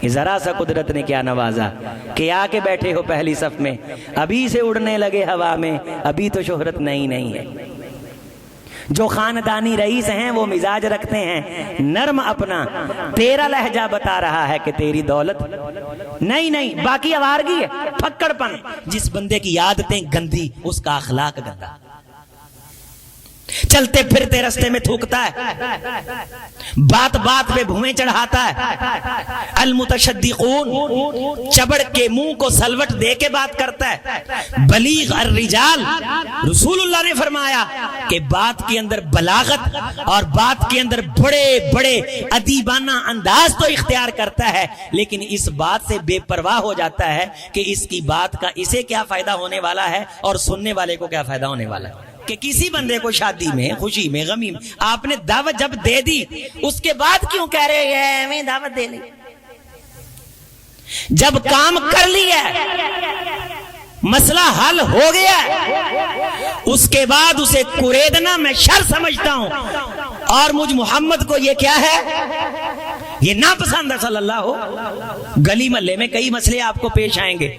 کہ ذرا سا قدرت نے کیا نوازا کہ آ کے بیٹھے ہو پہلی صف میں، ابھی سے اڑنے لگے ہوا میں، ابھی تو شہرت نہیں ہے۔ جو خاندانی رئیس ہیں وہ مزاج رکھتے ہیں نرم اپنا، تیرا لہجہ بتا رہا ہے کہ تیری دولت نہیں، باقی آوارگی ہے، پھکڑ پن۔ جس بندے کی عادتیں گندی اس کا اخلاق گندا، چلتے پھرتے رستے میں تھوکتا ہے، بات بات پہ بھویں چڑھاتا ہے، المتشدقون چبڑ کے منہ کو سلوٹ دے کے بات کرتا ہے، بلیغ الرجال، رسول اللہ نے فرمایا کہ بات کے اندر بلاغت اور بات کے اندر بڑے بڑے ادیبانہ انداز تو اختیار کرتا ہے، لیکن اس بات سے بے پرواہ ہو جاتا ہے کہ اس کی بات کا اسے کیا فائدہ ہونے والا ہے اور سننے والے کو کیا فائدہ ہونے والا ہے۔ کہ کسی بندے کو شادی میں، خوشی میں، غمی میں آپ نے دعوت جب دے دی، اس کے بعد کیوں کہہ رہے ہیں میں دعوت دے لی؟ جب کام کر لیا، مسئلہ حل ہو گیا، اس کے بعد اسے کوریدنا میں شر سمجھتا ہوں، اور مجھ محمد کو یہ کیا ہے، یہ ناپسند ہے صلی اللہ ہو۔ گلی محلے میں کئی مسئلے آپ کو پیش آئیں گے،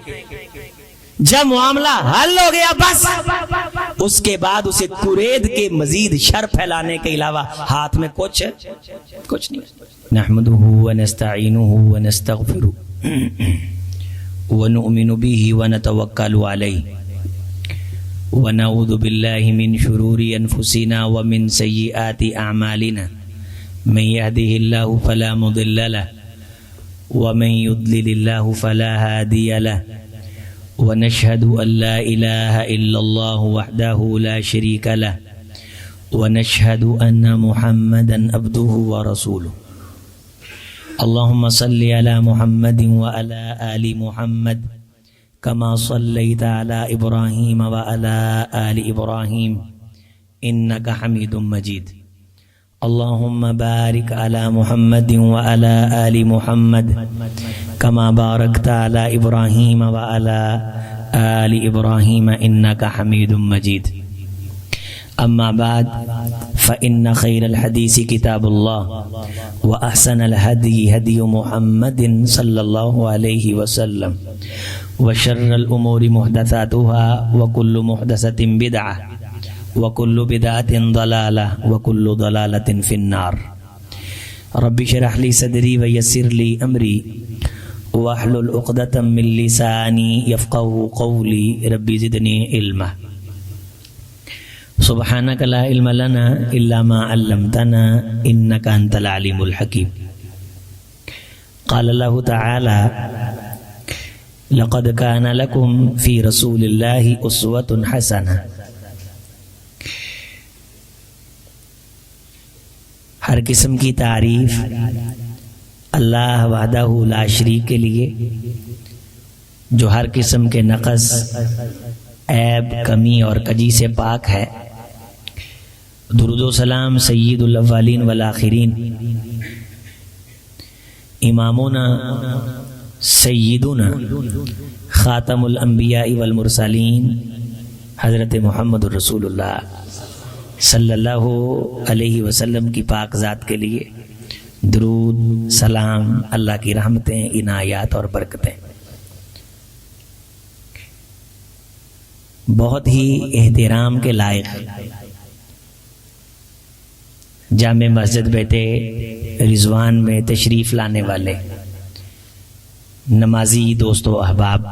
جب معاملہ حل ہو گیا بس اس کے بعد اسے کرید کے مزید شر پھیلانے کے علاوہ ہاتھ میں کچھ نہیں۔ نحمده ونستعینه ونستغفره ونؤمن به ونتوکل علیہ ونعوذ باللہ من شرور انفسنا ومن سیئات اعمالنا من يهده الله فلا مضل له ومن يضلل الله فلا هادي له ونشهد أن لا إله إلا الله وحده لا شريك له ونشهد أن محمدا عبده ورسوله اللهم صل على محمد وعلى آل محمد كما صليت على إبراهيم وعلى آل إبراهيم إنك حميد مجيد اللهم بارك على محمد وعلى آل محمد كما باركت على إبراهيم وعلى آل إبراهيم إنك حميد مجيد أما بعد فإن خير الحديث كتاب الله وأحسن الهدي هدي محمد صلى الله عليه وسلم وشر الأمور محدثاتها وكل محدثة بدعة وكل بدعة ضلالة وكل ضلالة في النار رب اشرح لي صدري ويسر لي أمري واحلل عقدة من لساني يفقهوا قولي رب زدني علما سبحانك لا علم لنا إلا ما علمتنا إنك أنت العليم الحكيم قال الله تعالى لقد كان لكم في رسول الله أسوة حسنة ہر قسم کی تعریف اللہ وحدہ لا شریک کے لیے، جو ہر قسم کے نقص، عیب، کمی اور کجی سے پاک ہے۔ درود و سلام سید الاولین والآخرین، امامنا سیدنا خاتم الانبیاء والمرسلین حضرت محمد الرسول اللہ صلی اللہ علیہ وسلم کی پاک ذات کے لیے درود، سلام، اللہ کی رحمتیں، عنایات اور برکتیں۔ بہت ہی احترام کے لائق جامع مسجد بیت رضوان میں تشریف لانے والے نمازی دوستو، احباب،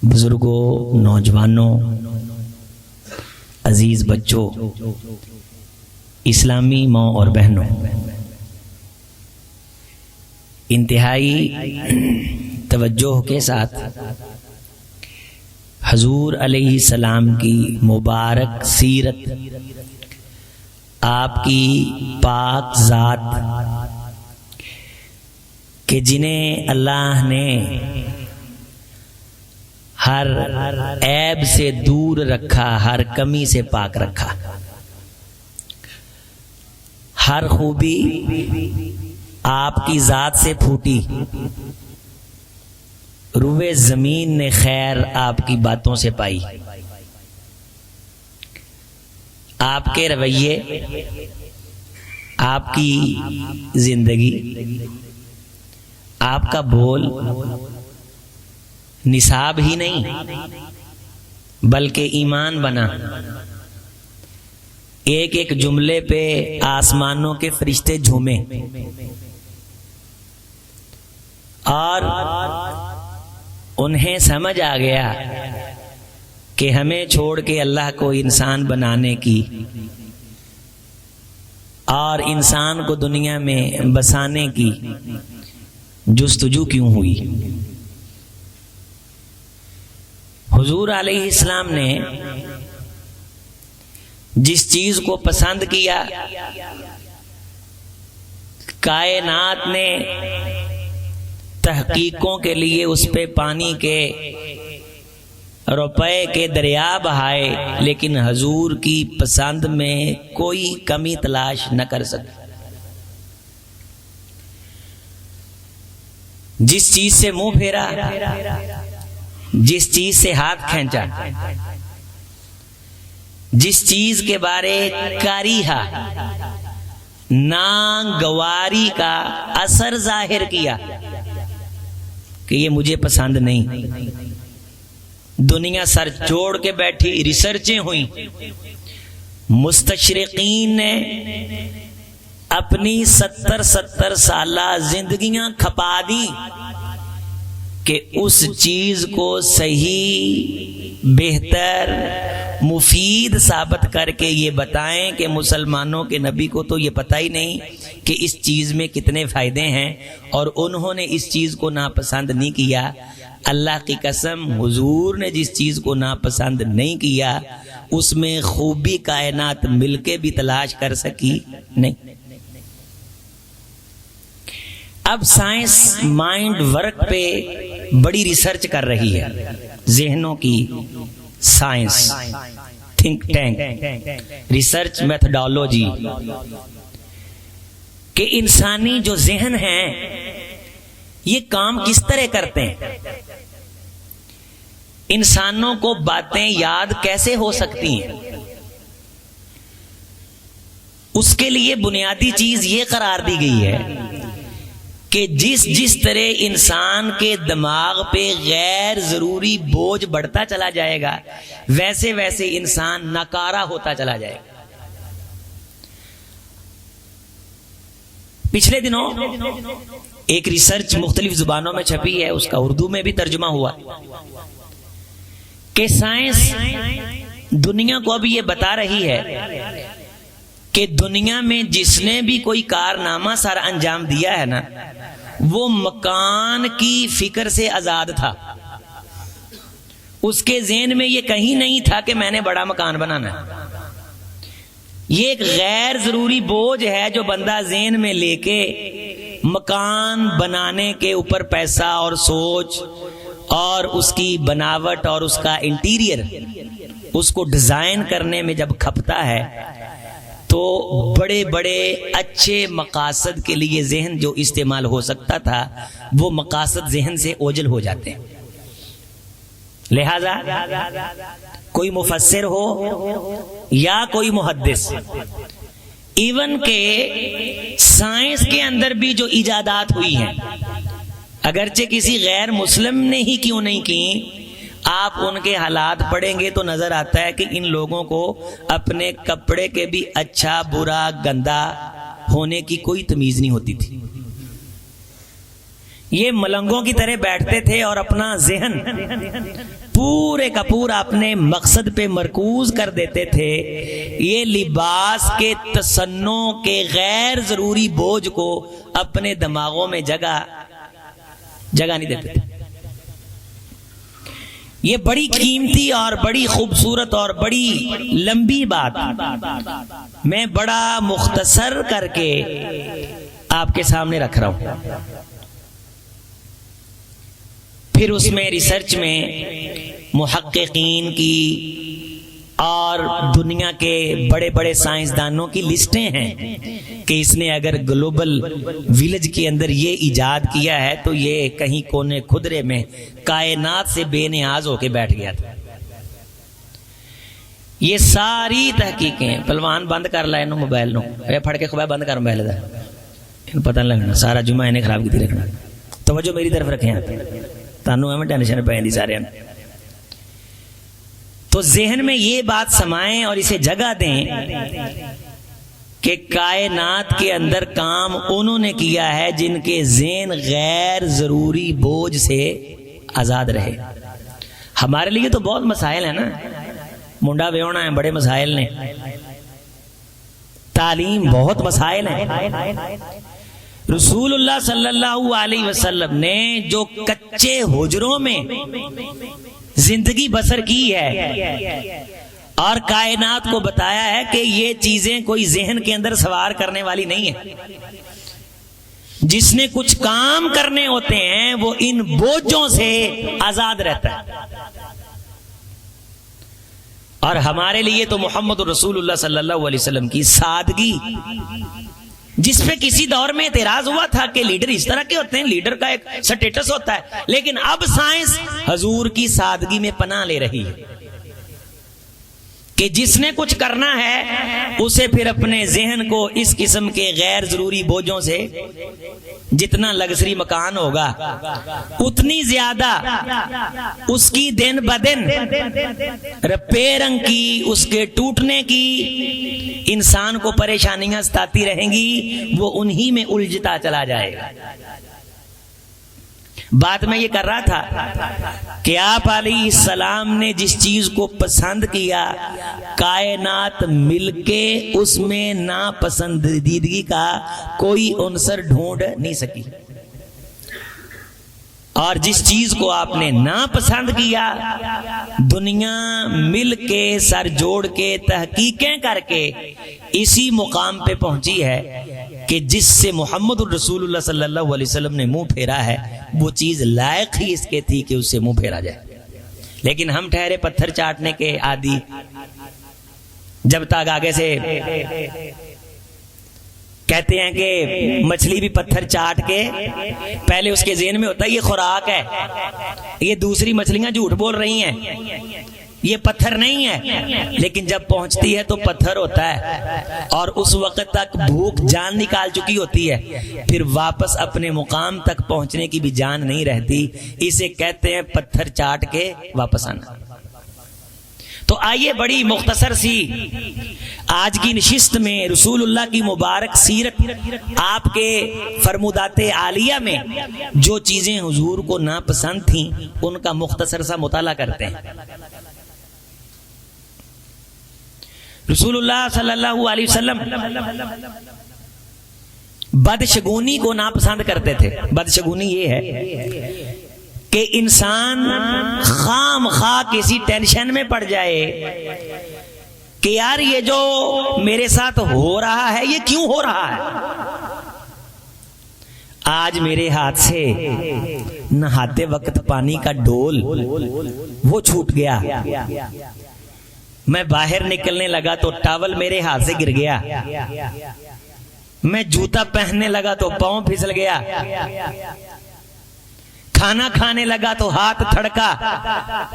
بزرگوں، نوجوانوں، عزیز بچوں، اسلامی ماں اور بہنوں، انتہائی توجہ کے ساتھ حضور علیہ السلام کی مبارک سیرت، آپ کی پاک ذات کہ جنہیں اللہ نے ہر عیب سے دور رکھا، ہر کمی سے پاک رکھا، ہر خوبی آپ کی ذات سے پھوٹی، روئے زمین نے خیر آپ کی باتوں سے پائی، آپ کے رویے، آپ کی زندگی، آپ کا بول نصاب ہی نہیں بلکہ ایمان بنا. ایک ایک جملے پہ آسمانوں کے فرشتے جھومے اور انہیں سمجھ آ گیا کہ ہمیں چھوڑ کے اللہ کو انسان بنانے کی اور انسان کو دنیا میں بسانے کی جستجو کیوں ہوئی. حضور علیہ السلام نے جس چیز کو پسند کیا کائنات نے تحقیقوں کے لیے اس پہ پانی کے روپے کے دریا بہائے، لیکن حضور کی پسند میں کوئی کمی تلاش نہ کر سکے. جس چیز سے منہ پھیرا، جس چیز سے ہاتھ کھینچا، جس چیز کے بارے کریہا ناگواری کا اثر ظاہر کیا کہ یہ مجھے پسند نہیں، دنیا سر جوڑ کے بیٹھی، ریسرچیں ہوئیں، مستشرقین نے اپنی 70 سالہ زندگیاں کھپا دی کہ اس چیز کو صحیح، بہتر، مفید ثابت کر کے یہ بتائیں کہ مسلمانوں کے نبی کو تو یہ پتہ ہی نہیں کہ اس چیز میں کتنے فائدے ہیں، اور انہوں نے اس چیز کو ناپسند نہیں کیا. اللہ کی قسم، حضور نے جس چیز کو ناپسند نہیں کیا اس میں خوبی کائنات مل کے بھی تلاش کر سکی نہیں. اب سائنس مائنڈ ورک پہ بڑی ریسرچ کر رہی ہے، ذہنوں کی science, think tank, research methodology, کہ انسانی جو ذہن ہیں یہ کام کس طرح کرتے ہیں، انسانوں کو باتیں یاد کیسے ہو سکتی ہیں. اس کے لیے بنیادی چیز یہ قرار دی گئی ہے کہ جس طرح انسان کے دماغ پہ غیر ضروری بوجھ بڑھتا چلا جائے گا ویسے ویسے انسان ناکارہ ہوتا چلا جائے گا. پچھلے دنوں ایک ریسرچ مختلف زبانوں میں چھپی ہے، اس کا اردو میں بھی ترجمہ ہوا کہ سائنس دنیا کو اب یہ بتا رہی ہے کہ دنیا میں جس نے بھی کوئی کارنامہ سر انجام دیا ہے نا، وہ مکان کی فکر سے آزاد تھا. اس کے ذہن میں یہ کہیں نہیں تھا کہ میں نے بڑا مکان بنانا ہے. یہ ایک غیر ضروری بوجھ ہے جو بندہ ذہن میں لے کے مکان بنانے کے اوپر پیسہ اور سوچ اور اس کی بناوٹ اور اس کا انٹیریئر، اس کو ڈیزائن کرنے میں جب کھپتا ہے تو بڑے بڑے اچھے مقاصد کے لیے ذہن جو استعمال ہو سکتا تھا وہ مقاصد ذہن سے اوجھل ہو جاتے ہیں. لہذا کوئی مفسر ہو یا کوئی محدث، ایون کہ سائنس کے اندر بھی جو ایجادات ہوئی ہیں اگرچہ کسی غیر مسلم نے ہی کیوں نہیں کی، آپ ان کے حالات پڑھیں گے تو نظر آتا ہے کہ ان لوگوں کو اپنے کپڑے کے بھی اچھا برا گندا ہونے کی کوئی تمیز نہیں ہوتی تھی. یہ ملنگوں کی طرح بیٹھتے تھے اور اپنا ذہن پورے کا پورا اپنے مقصد پہ مرکوز کر دیتے تھے. یہ لباس کے تصنع کے غیر ضروری بوجھ کو اپنے دماغوں میں جگہ نہیں دیتے تھے. یہ بڑی قیمتی اور بڑی خوبصورت اور بڑی لمبی بات میں بڑا مختصر کر کے آپ کے سامنے رکھ رہا ہوں. پھر اس میں ریسرچ میں محققین کی اور دنیا کے بڑے بڑے سائنسدانوں کی لسٹیں ہیں کہ اس نے اگر گلوبل ویلیج کے اندر یہ ایجاد کیا ہے تو یہ کہیں کونے خدرے میں کائنات سے بے نیاز ہو کے بیٹھ گیا تھا. یہ ساری تحقیقیں پلوان بند کر لائے نو موبائل نو پھڑ کے خبر بند کر موبائل دا پتہ نہیں لگنا سارا جمعہ انہیں خراب کی رکھنا. توجہ میری طرف رکھیں, تانوں ایویں ٹینشن پہ جاندی سارے. تو ذہن میں یہ بات سمائیں اور اسے جگہ دیں کہ کائنات کے اندر کام انہوں نے کیا ہے جن کے ذہن غیر ضروری بوجھ سے آزاد رہے. ہمارے لیے تو بہت مسائل ہیں نا, منڈا ویونا ہے, بڑے مسائل نے, تعلیم بہت مسائل ہیں. رسول اللہ صلی اللہ علیہ وسلم نے جو کچے حجروں میں زندگی بسر کی ہے اور کائنات کو بتایا ہے کہ یہ چیزیں کوئی ذہن کے اندر سوار کرنے والی نہیں ہے. جس نے کچھ کام کرنے ہوتے ہیں وہ ان بوجھوں سے آزاد رہتا ہے. اور ہمارے لیے تو محمد رسول اللہ صلی اللہ علیہ وسلم کی سادگی, جس پہ کسی دور میں اعتراض ہوا تھا کہ لیڈر اس طرح کے ہوتے ہیں, لیڈر کا ایک سٹیٹس ہوتا ہے, لیکن اب سائنس حضور کی سادگی میں پناہ لے رہی ہے کہ جس نے کچھ کرنا ہے اسے پھر اپنے ذہن کو اس قسم کے غیر ضروری بوجھوں سے, جتنا لگژری مکان ہوگا اتنی زیادہ اس کی دن بدن رپیرنگ کی, اس کے ٹوٹنے کی انسان کو پریشانیاں ستاتی رہیں گی, وہ انہی میں الجھتا چلا جائے گا. بات میں یہ کر رہا تھا کہ آپ علیہ السلام نے جس چیز کو پسند کیا, کائنات مل کے اس میں ناپسندیدگی کا کوئی عنصر ڈھونڈ نہیں سکی, اور جس چیز کو آپ نے ناپسند کیا دنیا مل کے سر جوڑ کے تحقیقیں کر کے اسی مقام پہ پہنچی ہے کہ جس سے محمد الرسول اللہ صلی اللہ علیہ وسلم نے منہ پھیرا ہے وہ چیز لائق ہی اس کے تھی کہ اس سے منہ پھیرا جائے. لیکن ہم ٹھہرے پتھر چاٹنے کے عادی, جب تک آگے سے کہتے ہیں کہ مچھلی بھی پتھر چاٹ کے پہلے اس کے ذہن میں ہوتا ہے یہ خوراک ہے, یہ دوسری مچھلیاں جھوٹ بول رہی ہیں, یہ پتھر نہیں ہے, لیکن جب پہنچتی ہے تو پتھر ہوتا ہے اور اس وقت تک بھوک جان نکال چکی ہوتی ہے, پھر واپس اپنے مقام تک پہنچنے کی بھی جان نہیں رہتی. اسے کہتے ہیں پتھر چاٹ کے واپس آنا. تو آئیے بڑی مختصر سی آج کی نشست میں رسول اللہ کی مبارک سیرت, آپ کے فرمودات عالیہ میں جو چیزیں حضور کو ناپسند تھیں ان کا مختصر سا مطالعہ کرتے ہیں. رسول اللہ صلی اللہ علیہ وسلم بدشگونی کو ناپسند کرتے تھے. بدشگونی یہ ہے کہ انسان خام خواہ کسی ٹینشن میں پڑ جائے کہ یار یہ جو میرے ساتھ ہو رہا ہے یہ کیوں ہو رہا ہے. آج میرے ہاتھ سے نہاتے وقت پانی کا ڈول وہ چھوٹ گیا, میں باہر نکلنے لگا تو ٹاول میرے ہاتھ سے گر گیا, میں جوتا پہننے لگا تو پاؤں پھسل گیا, کھانا کھانے لگا تو ہاتھ تھڑکا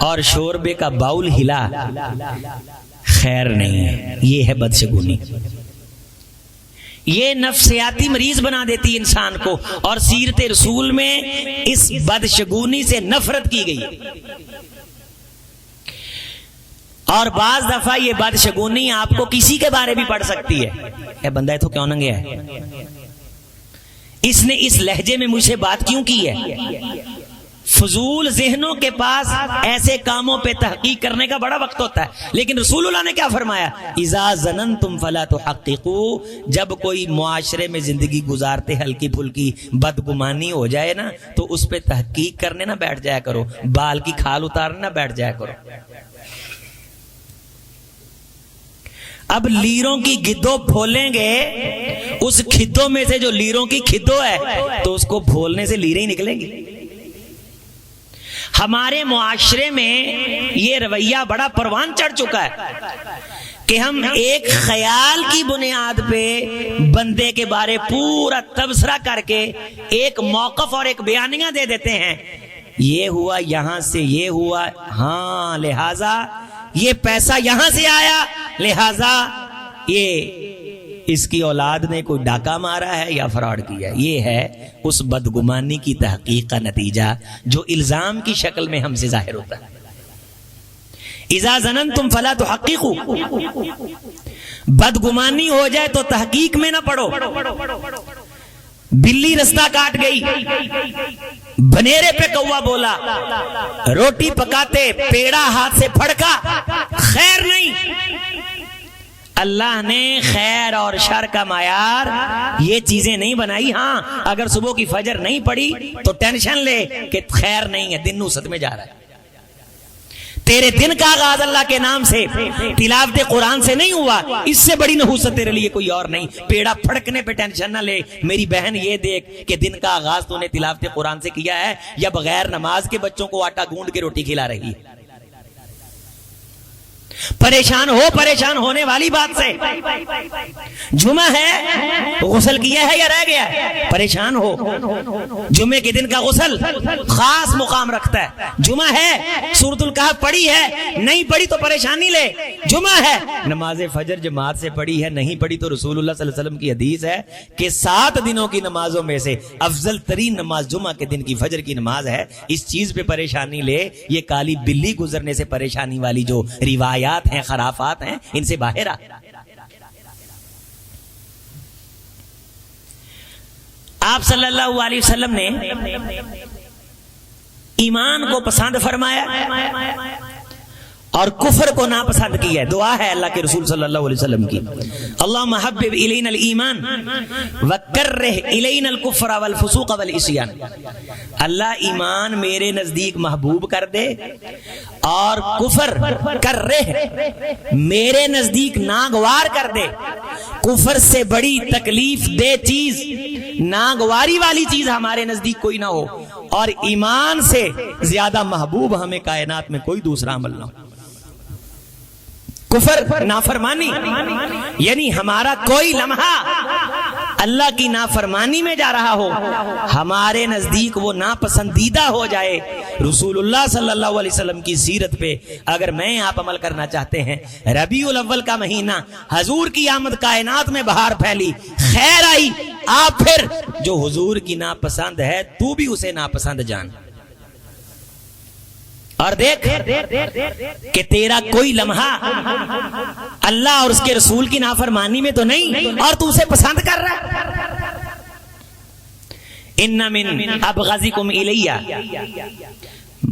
اور شوربے کا باؤل ہلا. خیر نہیں ہے, یہ ہے بدشگونی. یہ نفسیاتی مریض بنا دیتی انسان کو, اور سیرت رسول میں اس بدشگونی سے نفرت کی گئی. اور بعض دفعہ یہ بدشگونی آپ کو کسی کے بارے بھی پڑ سکتی ہے, اے بندہ تو کیوں ننگیا ہے, اس نے اس لہجے میں مجھ سے بات کیوں کی ہے. فضول ذہنوں کے پاس ایسے کاموں پہ تحقیق کرنے کا بڑا وقت ہوتا ہے, لیکن رسول اللہ نے کیا فرمایا, اذا ظننتم فلا تحققوا, جب کوئی معاشرے میں زندگی گزارتے ہلکی پھلکی بدگمانی ہو جائے نا تو اس پہ تحقیق کرنے نہ بیٹھ جایا کرو, بال کی کھال اتارنے نہ بیٹھ جایا کرو. اب لیروں کی گدو پھولیں گے, اس کھدوں میں سے جو لیروں کی کھدو ہے تو اس کو پھولنے سے لیریں ہی نکلیں گی. ہمارے معاشرے میں یہ رویہ بڑا پروان چڑھ چکا ہے کہ ہم ایک خیال کی بنیاد پہ بندے کے بارے پورا تبصرہ کر کے ایک موقف اور ایک بیانیہ دے دیتے ہیں. یہ ہوا, یہاں سے یہ ہوا, ہاں لہذا یہ پیسہ یہاں سے آیا, لہذا یہ اس کی اولاد نے کوئی ڈاکہ مارا ہے یا فراڈ کیا ہے. یہ ہے اس بدگمانی کی تحقیق کا نتیجہ جو الزام کی شکل میں ہم سے ظاہر ہوتا ہے. اذا ظننتم فلا تحققوا، بدگمانی ہو جائے تو تحقیق میں نہ پڑو. بلی رستہ کاٹ گئی، بنیرے پہ کوا بولا، روٹی پکاتے پیڑا ہاتھ سے پھڑکا، خیر نہیں. اللہ نے خیر اور شر کا معیار یہ چیزیں نہیں بنائی. ہاں اگر صبح کی فجر نہیں پڑی تو ٹینشن لے کہ خیر نہیں ہے، دن نوست میں جا رہا ہے. تیرے دن کا آغاز اللہ کے نام سے، تلاوت قرآن سے نہیں ہوا، اس سے بڑی نحوست تیرے لیے کوئی اور نہیں. پیڑا پھڑکنے پہ ٹینشن نہ لے میری بہن. یہ دیکھ کہ دن کا آغاز تو نے تلاوت قرآن سے کیا ہے یا بغیر نماز کے بچوں کو آٹا گونڈ کے روٹی کھلا رہی ہے. پریشان ہو، پریشان ہونے والی بات سے. جمعہ ہے، غسل کیا ہے یا رہ گیا ہے؟ پریشان ہو. جمعے کے دن کا غسل خاص مقام رکھتا ہے. جمعہ ہے، سورۃ الکہف پڑھی ہے، نہیں پڑھی تو پریشانی لے. جمعہ ہے، نماز فجر جماعت سے پڑھی ہے، نہیں پڑھی تو رسول اللہ صلی اللہ علیہ وسلم کی حدیث ہے کہ 7 دنوں کی نمازوں میں سے افضل ترین نماز جمعہ کے دن کی فجر کی نماز ہے. اس چیز پہ پریشانی لے. یہ کالی بلی گزرنے سے پریشانی والی جو روایات ہیں، خرافات ہیں، ان سے باہر آ. آپ صلی اللہ علیہ وسلم نے ایمان کو پسند فرمایا اور کفر کو ناپسند کیا ہے. دعا ہے اللہ کے رسول صلی اللہ علیہ وسلم کی، اللہم حبب الینا الایمان وکرہ الینا الکفر والفسوق والعصیان. اللہ ایمان میرے نزدیک محبوب کر دے اور کفر کرہ میرے نزدیک ناگوار کر دے. کفر سے بڑی تکلیف دے چیز، ناگواری والی چیز ہمارے نزدیک کوئی نہ ہو، اور ایمان سے زیادہ محبوب ہمیں کائنات میں کوئی دوسرا عمل نہ ہو. کفر نافرمانی یعنی ہمارا کوئی لمحہ اللہ کی نافرمانی میں جا رہا ہو، ہمارے نزدیک وہ ناپسندیدہ ہو جائے. رسول اللہ صلی اللہ علیہ وسلم کی سیرت پہ اگر میں آپ عمل کرنا چاہتے ہیں، ربیع الاول کا مہینہ، حضور کی آمد، کائنات میں بہار پھیلی، خیر آئی، آپ پھر جو حضور کی ناپسند ہے تو بھی اسے ناپسند جان. اور دیکھ کہ تیرا کوئی لمحہ اللہ اور اس کے رسول کی نافرمانی میں تو نہیں اور تو اسے پسند کر رہا. ان من ابغضکم الی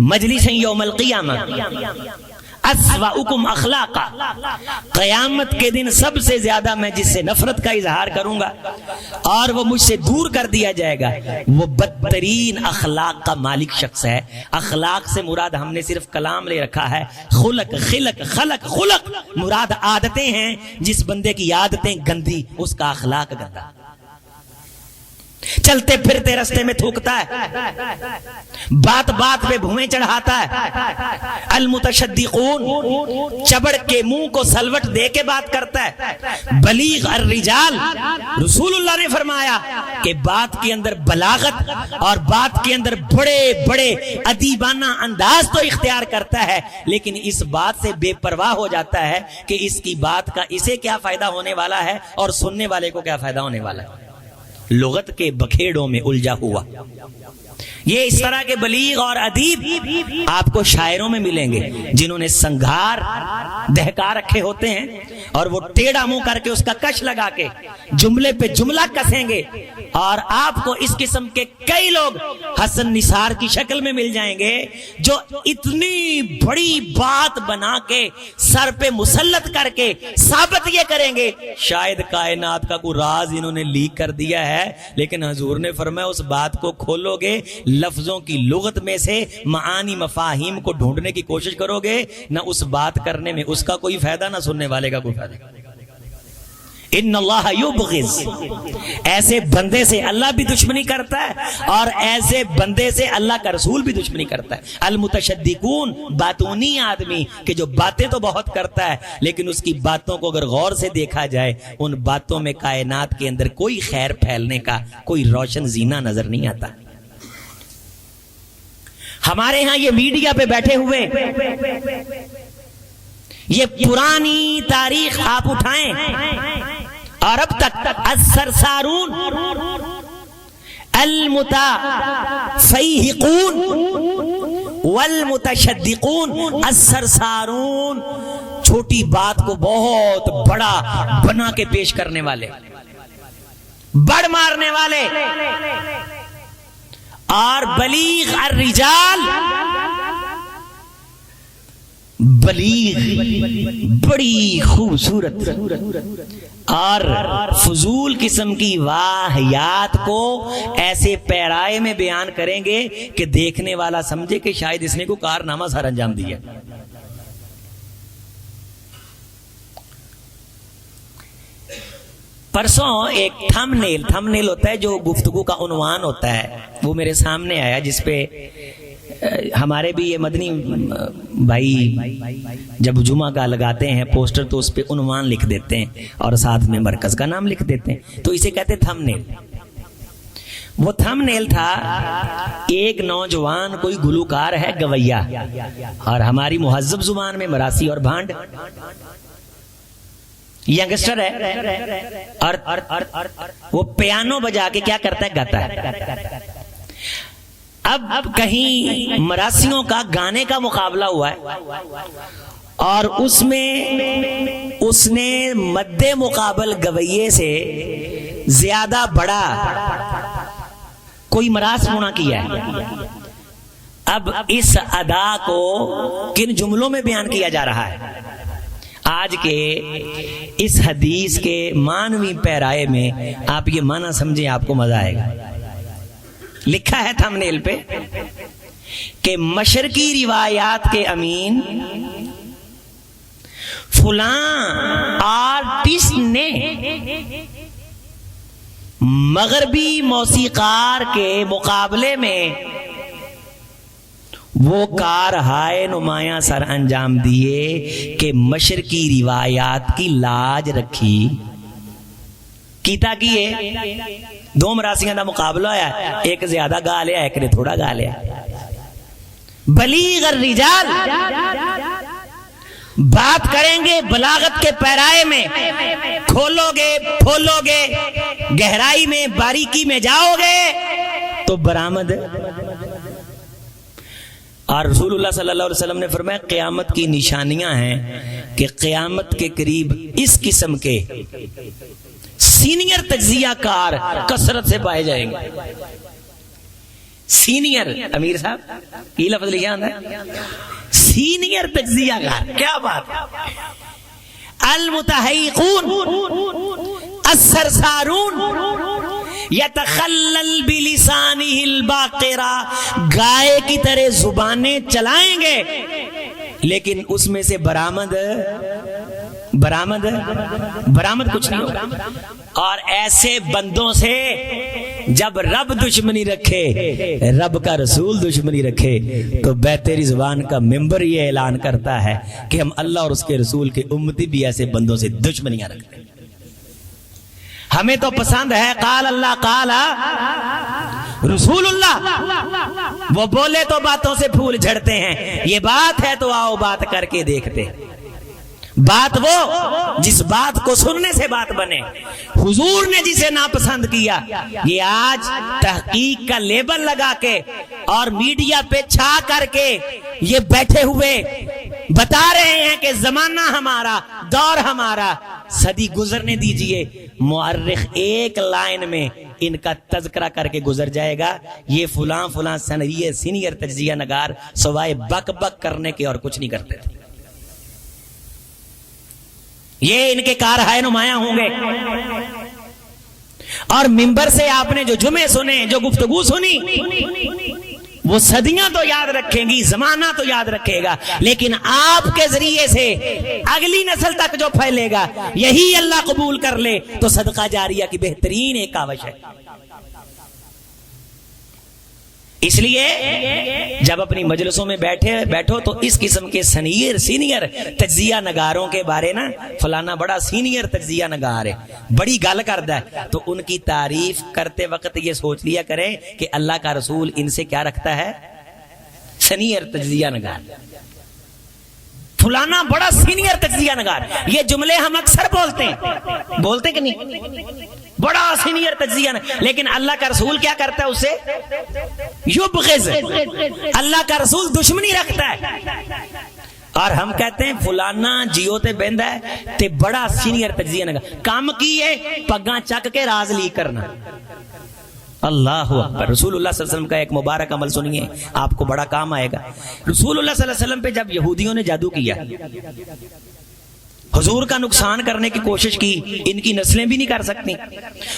مجلس یوم القیامہ اسوأکم اخلاقا. قیامت کے دن سب سے زیادہ میں جس سے نفرت کا اظہار کروں گا اور وہ مجھ سے دور کر دیا جائے گا، وہ بدترین اخلاق کا مالک شخص ہے. اخلاق سے مراد ہم نے صرف کلام لے رکھا ہے. خلق، خلق، خلق، خلق مراد عادتیں ہیں. جس بندے کی عادتیں گندی اس کا اخلاق گندا. چلتے پھرتے رستے میں تھوکتا ہے، بات بات پہ بھویں چڑھاتا ہے. المتشدقون چبڑ کے منہ کو سلوٹ دے کے بات کرتا ہے. بلیغ الرجال، رسول اللہ نے فرمایا کہ بات کے اندر بلاغت اور بات کے اندر بڑے بڑے ادیبانہ انداز تو اختیار کرتا ہے، لیکن اس بات سے بے پرواہ ہو جاتا ہے کہ اس کی بات کا اسے کیا فائدہ ہونے والا ہے اور سننے والے کو کیا فائدہ ہونے والا ہے. لغت کے بکھیڑوں میں الجھا ہوا. یہ اس طرح کے بلیغ اور ادیب آپ کو شاعروں میں ملیں گے جنہوں نے سنگھار دہکا رکھے ہوتے ہیں اور وہ ٹیڑھا منہ کر کے اس کا کش لگا کے جملے پہ جملہ کسیں گے. اور آپ کو اس قسم کے کئی لوگ حسن نثار کی شکل میں مل جائیں گے جو اتنی بڑی بات بنا کے سر پہ مسلط کر کے ثابت یہ کریں گے شاید کائنات کا کوئی راز انہوں نے لیک کر دیا ہے، لیکن حضور نے فرمایا اس بات کو کھولو گے، لفظوں کی لغت میں سے معانی مفاہیم کو ڈھونڈنے کی کوشش کرو گے، نہ اس بات کرنے میں اس کا کوئی فائدہ نہ سننے والے کا کوئی فائدہ. ان اللہ یبغض، ایسے بندے سے اللہ بھی دشمنی کرتا ہے اور ایسے بندے سے اللہ کا رسول بھی دشمنی کرتا ہے. المتشدقون، باتونی آدمی کہ جو باتیں تو بہت کرتا ہے لیکن اس کی باتوں کو اگر غور سے دیکھا جائے ان باتوں میں کائنات کے اندر کوئی خیر پھیلنے کا کوئی روشن زینہ نظر نہیں آتا. ہمارے ہاں یہ میڈیا پہ بیٹھے ہوئے یہ پرانی تاریخ آپ اٹھائیں اور اب تک السرسارون المتفیہقون والمتشدقون، السرسارون چھوٹی بات کو بہت بڑا بنا کے پیش کرنے والے، بڑ مارنے والے، اور بلیغ الرجال، بلیغ بڑی خوبصورت اور فضول قسم کی واہیات کو ایسے پیرائے میں بیان کریں گے کہ دیکھنے والا سمجھے کہ شاید اس نے کوئی کارنامہ سر انجام دیا۔ پرسوں ایک تھم نیل ہوتا ہے جو گفتگو کا عنوان ہوتا ہے، وہ میرے سامنے آیا، جس پہ ہمارے بھی یہ مدنی بھائی جب جمعہ کا لگاتے ہیں پوسٹر تو اس پہ عنوان لکھ دیتے ہیں اور ساتھ میں مرکز کا نام لکھ دیتے ہیں، تو اسے کہتے ہیں تھم نیل۔ وہ تھم نیل تھا ایک نوجوان کوئی گلوکار ہے گویا، اور ہماری مہذب زبان میں مراسی اور بھانڈ، ینگسٹر ہے، اور وہ پیانو بجا کے کیا کرتا ہے، گاتا ہے۔ اب کہیں مراسیوں کا گانے کا مقابلہ ہوا ہے اور اس میں اس نے مد مقابل گویے سے زیادہ بڑا کوئی مراس پونا کیا ہے۔ اب اس ادا کو کن جملوں میں بیان کیا جا رہا ہے؟ آج کے اس حدیث کے معنوی پیرائے میں آپ یہ معنی سمجھیں، آپ کو مزہ آئے گا۔ لکھا ہے تھم نیل پہ کہ مشرقی روایات کے امین فلاں آرٹسٹ نے مغربی موسیقار کے مقابلے میں وہ کارہائے نمایاں سر انجام دیے کہ مشرقی روایات کی لاج رکھی کیتا کیے۔ دو مراسیاں دا مقابلہ ہے، ایک زیادہ گا لیا ایک نے تھوڑا گا لیا۔ بلیغ الرجال بات کریں گے بلاغت کے پیرائے میں، کھولو گے پھولو گے گہرائی میں باریکی میں جاؤ گے تو برآمد۔ اور رسول اللہ صلی اللہ علیہ وسلم نے فرمایا قیامت کی نشانیاں ہیں کہ قیامت کے قریب اس قسم کے سینئر تجزیہ کار کثرت سے پائے جائیں گے۔ سینئر امیر صاحب یہ لفظ لکھا ہے سینئر تجزیہ کار، کیا بات ہے۔ المتحیقون السرسارون یتخلل بلسانہ الباقرہ، گائے کی طرح زبانیں چلائیں گے لیکن اس میں سے برآمد کچھ نہیں ہوگا۔ اور ایسے بندوں سے جب رب دشمنی رکھے، رب کا رسول دشمنی رکھے، تو بہتری زبان کا ممبر یہ اعلان کرتا ہے کہ ہم اللہ اور اس کے رسول کے امتی بھی ایسے بندوں سے دشمنیاں رکھتے ہیں۔ ہمیں تو پسند ہے قال اللہ قال رسول اللہ، وہ بولے تو باتوں سے پھول جھڑتے ہیں، یہ بات ہے تو آؤ بات کر کے دیکھتے۔ بات وہ جس بات کو سننے سے بات بنے، حضور نے جسے ناپسند کیا یہ آج تحقیق کا لیبل لگا کے اور میڈیا پہ چھا کر کے یہ بیٹھے ہوئے بتا رہے ہیں کہ زمانہ ہمارا، دور ہمارا۔ صدی گزرنے دیجئے، مورخ ایک لائن میں ان کا تذکرہ کر کے گزر جائے گا، یہ فلاں فلاں سینئر تجزیہ نگار سوائے بک بک کرنے کے اور کچھ نہیں کرتے تھے۔ یہ ان کے کارہائے نمایاں ہوں گے۔ اور ممبر سے آپ نے جو جمعے سنے، جو گفتگو سنی، وہ صدیاں تو یاد رکھیں گی، زمانہ تو یاد رکھے گا، لیکن آپ کے ذریعے سے اگلی نسل تک جو پھیلے گا یہی اللہ قبول کر لے تو صدقہ جاریہ کی بہترین ایک کاوش ہے۔ اس لیے جب اپنی مجلسوں میں بیٹھو تو اس قسم کے سینئر تجزیہ نگاروں کے بارے نا فلانا بڑا سینئر تجزیہ نگار ہے، بڑی گل کرتا ہے، تو ان کی تعریف کرتے وقت یہ سوچ لیا کریں کہ اللہ کا رسول ان سے کیا رکھتا ہے، سینئر تجزیہ نگار۔ فلانا بڑا سینئر تجزیہ نگار. یہ جملے ہم اکثر بولتے کہ نہیں؟ بڑا سینئر تجزیہ نگار. لیکن اللہ کا رسول کیا کرتا ہے اسے؟ یبغض. اللہ کا رسول دشمنی رکھتا ہے. اور ہم کہتے ہیں فلانا جیو تے بند ہے تے بڑا سینئر تجزیہ نگار. کام کی ہے پگاں چک کے راز لی کرنا. اللہ اکبر. رسول اللہ صلی اللہ علیہ وسلم کا ایک مبارک عمل سنیے, آپ کو بڑا کام آئے گا. رسول اللہ صلی اللہ علیہ وسلم پہ جب یہودیوں نے جادو کیا, حضور کا نقصان کرنے کی کوشش کی, ان کی نسلیں بھی نہیں کر سکتی.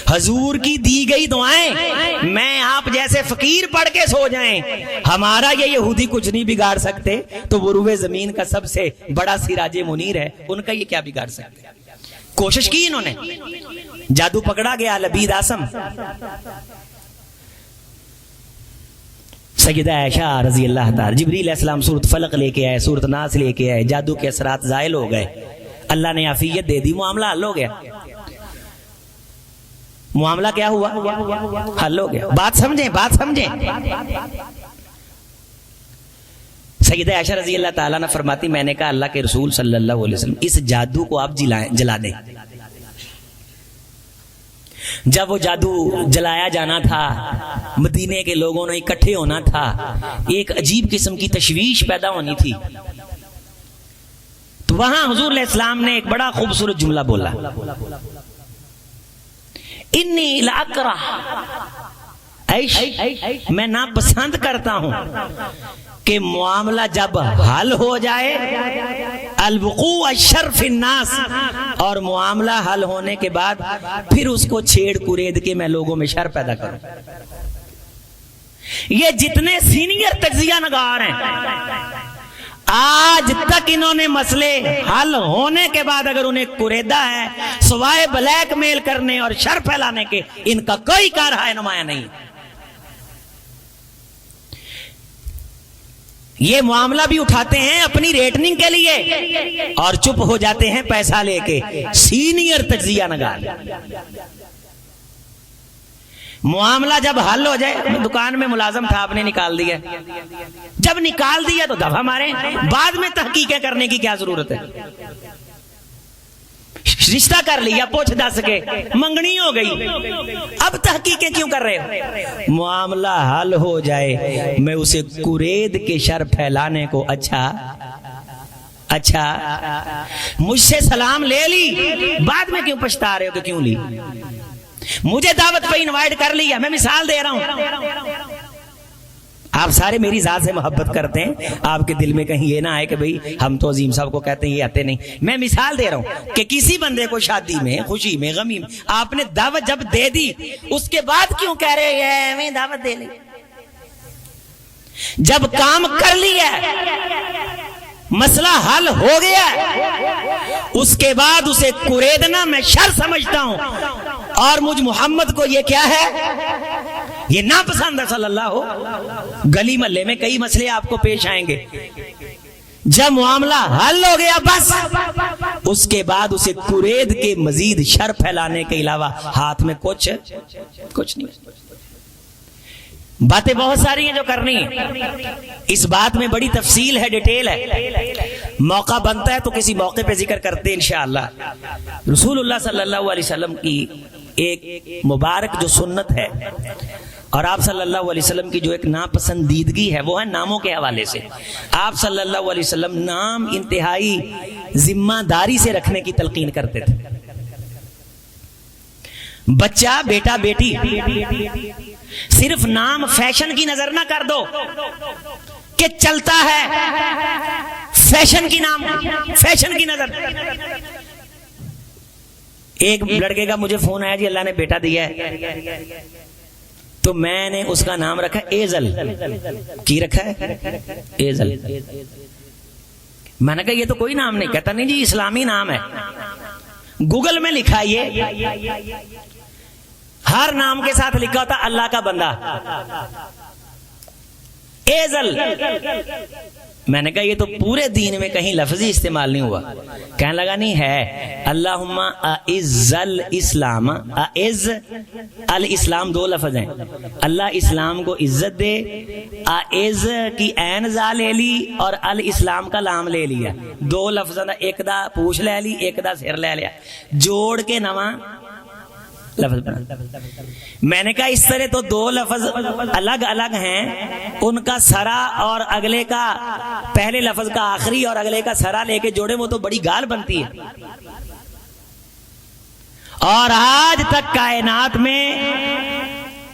حضور کی دی گئی دعائیں میں آپ جیسے فقیر پڑھ کے سو جائیں, ہمارا یہ یہودی کچھ نہیں بگاڑ سکتے, تو وہ روئے زمین کا سب سے بڑا سراج منیر ہے, ان کا یہ کیا بگاڑ سکتے. کوشش کی انہوں نے, جادو پکڑا گیا. لبید آسم, سیدہ عائشہ رضی اللہ تعالی, جبریل علیہ السلام سورۃ فلق لے کے آئے, سورۃ ناس لے کے آئے, جادو کے اثرات زائل ہو گئے, اللہ نے عافیت دے دی, معاملہ حل ہو گیا. معاملہ کیا ہوا؟ حل ہو گیا. بات سمجھیں. سیدہ عائشہ رضی اللہ تعالیٰ نے فرماتی, میں نے کہا اللہ کے رسول صلی اللہ علیہ وسلم اس جادو کو آپ جلا دیں. جب وہ جادو جلایا جانا تھا, مدینے کے لوگوں نے اکٹھے ہونا تھا, ایک عجیب قسم کی تشویش پیدا ہونی تھی. تو وہاں حضور علیہ السلام نے ایک بڑا خوبصورت جملہ بولا, انی لاکرہ, میں ناپسند کرتا ہوں کہ معاملہ جب حل ہو جائے, الوقوع الشر فی الناس, اور معاملہ حل ہونے کے بعد پھر اس کو چھیڑ کرید کے میں لوگوں میں شر پیدا کروں. یہ جتنے سینئر تجزیہ نگار ہیں آج تک انہوں نے مسئلے حل ہونے کے بعد اگر انہیں کریدا ہے, سوائے بلیک میل کرنے اور شر پھیلانے کے ان کا کوئی کار ہے نمایاں نہیں. یہ معاملہ بھی اٹھاتے ہیں اپنی ریٹنگ کے لیے اور چپ ہو جاتے ہیں پیسہ لے کے. سینئر تجزیہ نگار, معاملہ جب حل ہو جائے, دکان میں ملازم تھا آپ نے نکال دیا, جب نکال دیا تو دفعہ مارے, بعد میں تحقیقیں کرنے کی کیا ضرورت ہے. رشتہ کر لیا, پوچھ دس کے منگنی ہو گئی, اب تحقیقیں کیوں کر رہے ہو؟ معاملہ حل ہو جائے میں اسے کرید کے شر پھیلانے کو اچھا مجھ سے سلام لے لی, بعد میں کیوں پچھتا رہے ہو کہ کیوں لی؟ مجھے دعوت پہ انوائٹ کر لیا, میں مثال دے رہا ہوں. آپ سارے میری ذات سے محبت کرتے ہیں, آپ کے دل میں کہیں یہ نہ آئے کہ بھئی ہم تو عظیم صاحب کو کہتے ہیں یہ آتے نہیں. میں مثال دے رہا ہوں کہ کسی بندے کو شادی میں, خوشی میں, غمی میں آپ نے دعوت جب دے دی, اس کے بعد کیوں کہہ رہے ہیں میں دعوت دے لی؟ جب کام کر لیا, مسئلہ حل ہو گیا, اس کے بعد اسے کریدنا میں شر سمجھتا ہوں. اور مجھ محمد کو یہ کیا ہے؟ یہ ناپسند ہے صلی اللہ ہو. گلی محلے میں کئی مسئلے آپ کو پیش آئیں گے, جب معاملہ حل ہو گیا بس اس کے بعد اسے کرید کے مزید شر پھیلانے کے علاوہ ہاتھ میں کچھ نہیں. باتیں بہت ساری ہیں جو کرنی ہے, اس بات میں بڑی تفصیل ہے, ڈیٹیل ہے, موقع بنتا ہے تو کسی موقع پہ ذکر کرتے ہیں انشاءاللہ. رسول اللہ صلی اللہ علیہ وسلم کی ایک مبارک جو سنت ہے اور آپ صلی اللہ علیہ وسلم کی جو ایک ناپسندیدگی ہے وہ ہے ناموں کے حوالے سے. آپ صلی اللہ علیہ وسلم نام انتہائی ذمہ داری سے رکھنے کی تلقین کرتے تھے. بچہ, بیٹا, بیٹی, صرف نام فیشن کی نظر نہ کر دو کہ چلتا ہے, فیشن کی نام, فیشن کی نظر. ایک لڑکے کا مجھے فون آیا, جی اللہ نے بیٹا دیا ہے, تو میں نے اس کا نام رکھا ایزل. کی رکھا ہے؟ ایزل. میں نے کہا یہ تو کوئی نام نہیں. کہتا نہیں جی اسلامی نام ہے, گوگل میں لکھا یہ, ہر نام کے ساتھ لکھا ہوتا اللہ کا بندہ. ایزل میں نے کہا یہ تو پورے دین میں کہیں لفظی استعمال نہیں ہوا. کہنے لگا نہیں ہے. اللہم اعز الاسلام، اعز الاسلام دو لفظ ہیں. اللہ اسلام کو عزت دے. اعز کی عین زا لے لی اور الاسلام کا لام لے لیا. دو لفظ، ایک دا پوچھ لے لی، ایک دا سر لے لیا، جوڑ کے نواں لفظ بنا. میں نے کہا اس طرح تو دو لفظ الگ الگ ہیں، ان کا سرا اور اگلے کا پہلے لفظ کا آخری اور اگلے کا سرا لے کے جوڑے وہ تو بڑی گال بنتی ہے. اور آج تک کائنات میں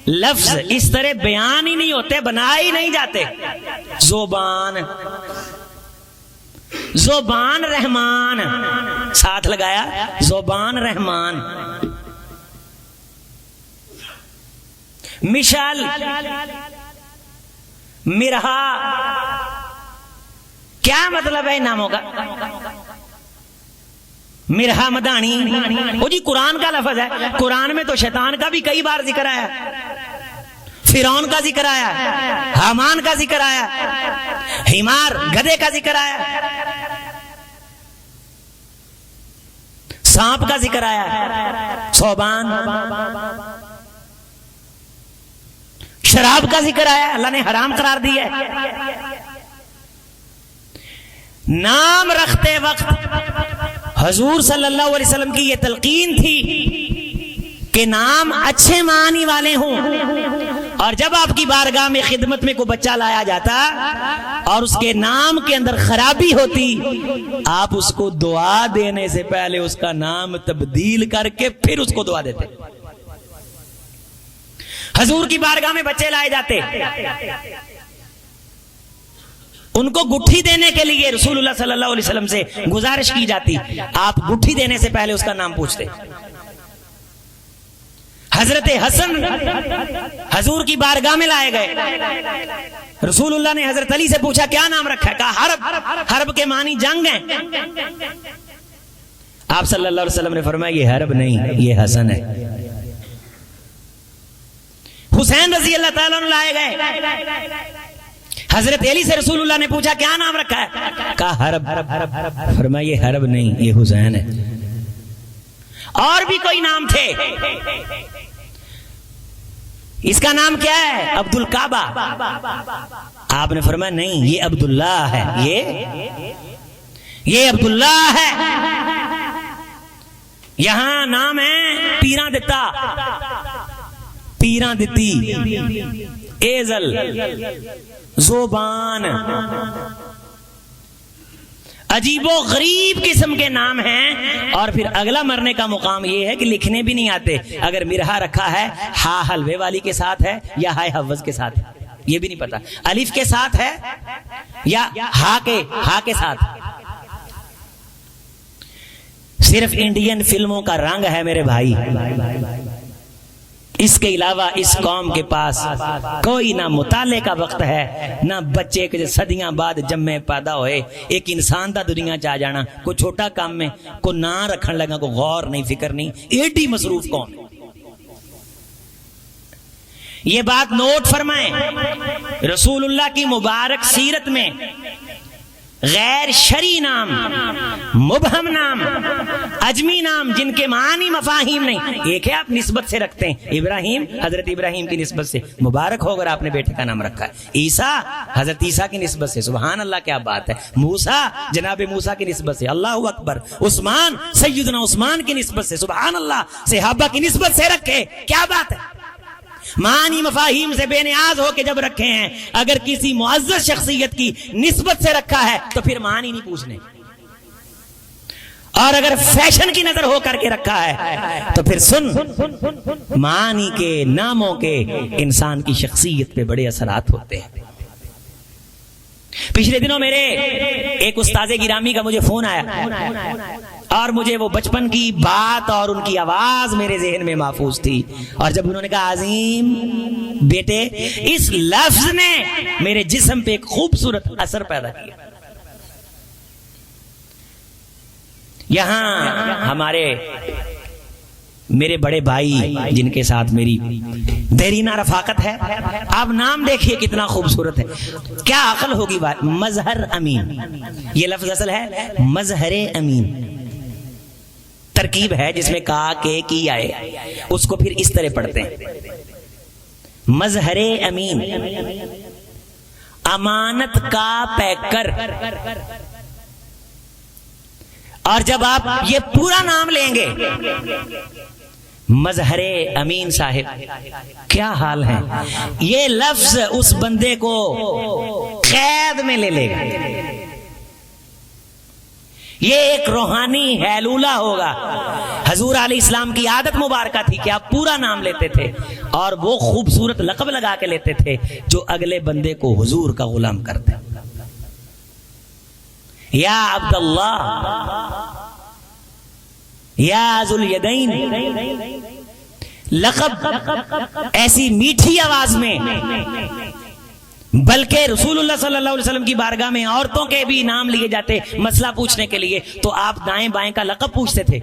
لفظ اس طرح بیان ہی نہیں ہوتے، بنا ہی نہیں جاتے. زبان رحمان ساتھ لگایا، زبان رحمان. مشال، مرہا، کیا مطلب ہے ان ناموں کا؟ مرہا مدانی، وہ جی قرآن کا لفظ ہے. قرآن میں تو شیطان کا بھی کئی بار ذکر آیا، فرعون کا ذکر آیا، حامان کا ذکر آیا، حمار گدھے کا ذکر آیا، سانپ کا ذکر آیا، ثعبان، شراب کا ذکر آیا، اللہ نے حرام قرار دی ہے. نام رکھتے وقت حضور صلی اللہ علیہ وسلم کی یہ تلقین تھی کہ نام اچھے معنی والے ہوں. اور جب آپ کی بارگاہ میں خدمت میں کوئی بچہ لایا جاتا اور اس کے نام کے اندر خرابی ہوتی، آپ اس کو دعا دینے سے پہلے اس کا نام تبدیل کر کے پھر اس کو دعا دیتے. حضور کی بارگاہ میں بچے لائے جاتے، ان کو گٹھی دینے کے لیے رسول اللہ صلی اللہ علیہ وسلم سے گزارش کی جاتی، آپ گٹھی دینے سے پہلے اس کا نام پوچھتے. حضرت حسن حضور کی بارگاہ میں لائے گئے، رسول اللہ نے حضرت علی سے پوچھا کیا نام رکھا ہے؟ کہا حرب. حرب کے معنی جنگ ہیں. آپ صلی اللہ علیہ وسلم نے فرمایا یہ حرب نہیں، یہ حسن ہے. حسین رضی اللہ تعالیٰ عنہ لائے گئے، حضرت علی سے رسول اللہ نے پوچھا کیا نام رکھا ہے؟ کہا حرب. فرمایا یہ حرب نہیں، یہ حسین ہے. اور بھی کوئی نام تھے، اس کا نام کیا ہے؟ عبد الکعبہ. آپ نے فرمایا نہیں، یہ عبداللہ ہے، یہ عبداللہ ہے. یہاں نام ہے پیراں دتا، پیراں دتی، ایزل، زبان. عجیب و غریب قسم کے نام ہیں. اور پھر اگلا مرنے کا مقام یہ ہے کہ لکھنے بھی نہیں آتے. اگر مرہا رکھا ہے ہا حلوے والی کے ساتھ ہے یا ہائے حوض کے ساتھ ہے یہ بھی نہیں پتا، الف کے ساتھ ہے یا ہا کے ساتھ. صرف انڈین فلموں کا رنگ ہے میرے بھائی، اس کے علاوہ اس قوم کے پاس کوئی نہ مطالعے کا وقت ہے، نہ بچے کے صدیاں بعد جمے پیدا ہوئے ایک انسان دا دنیا چاہ جانا. کوئی چھوٹا کام میں کوئی نہ رکھن لگا، کوئی غور نہیں، فکر نہیں. ایڈی مصروف قوم. یہ بات نوٹ فرمائیں، رسول اللہ کی مبارک سیرت میں غیر شرعی نام، مبہم نام، عجمی نام جن کے معنی مفاہیم نہیں، ایک ہے آپ نسبت سے رکھتے ہیں. ابراہیم حضرت ابراہیم کی نسبت سے، مبارک ہو اگر آپ نے بیٹے کا نام رکھا ہے. عیسیٰ حضرت عیسیٰ کی نسبت سے، سبحان اللہ کیا بات ہے. موسیٰ جناب موسیٰ کی نسبت سے، اللہ اکبر. عثمان سیدنا عثمان کی نسبت سے، سبحان اللہ. صحابہ کی نسبت سے رکھے، کیا بات ہے. معنی مفاہیم سے بے نیاز ہو کے جب رکھے ہیں. اگر کسی معزز شخصیت کی نسبت سے رکھا ہے تو پھر معنی نہیں پوچھنے، اور اگر فیشن کی نظر ہو کر کے رکھا ہے تو پھر سن، معنی کے ناموں کے انسان کی شخصیت پہ بڑے اثرات ہوتے ہیں. پچھلے دنوں میرے ایک استاد گرامی کا مجھے فون آیا اور مجھے وہ بچپن کی بات اور ان کی آواز میرے ذہن میں محفوظ تھی. اور جب انہوں نے کہا عظیم بیٹے، اس لفظ نے میرے جسم پہ ایک خوبصورت اثر پیدا کیا. یہاں ہمارے میرے بڑے بھائی جن کے ساتھ میری دیرینہ رفاقت ہے، آپ نام دیکھیے کتنا خوبصورت ہے، کیا عقل ہوگی بات. مظہر امین، یہ لفظ اصل ہے مظہر امین، ترکیب ہے جس میں کا کے کی آئے، اس کو پھر اس طرح پڑھتے ہیں مظہر امین، امانت کا پیکر. اور جب آپ یہ پورا نام لیں گے مظہر امین صاحب، کیا حال ہے، یہ لفظ اس بندے کو قید میں لے لے گا. یہ ایک روحانی ہیلولہ ہوگا. حضور علیہ السلام کی عادت مبارکہ تھی کہ آپ پورا نام لیتے تھے اور وہ خوبصورت لقب لگا کے لیتے تھے جو اگلے بندے کو حضور کا غلام کرتے. یا عبداللہ، یا ذو الیدین، لقب ایسی میٹھی آواز میں، بلکہ رسول اللہ صلی اللہ علیہ وسلم کی بارگاہ میں عورتوں کے بھی نام لیے جاتے مسئلہ پوچھنے کے لیے، تو آپ دائیں بائیں کا لقب پوچھتے تھے.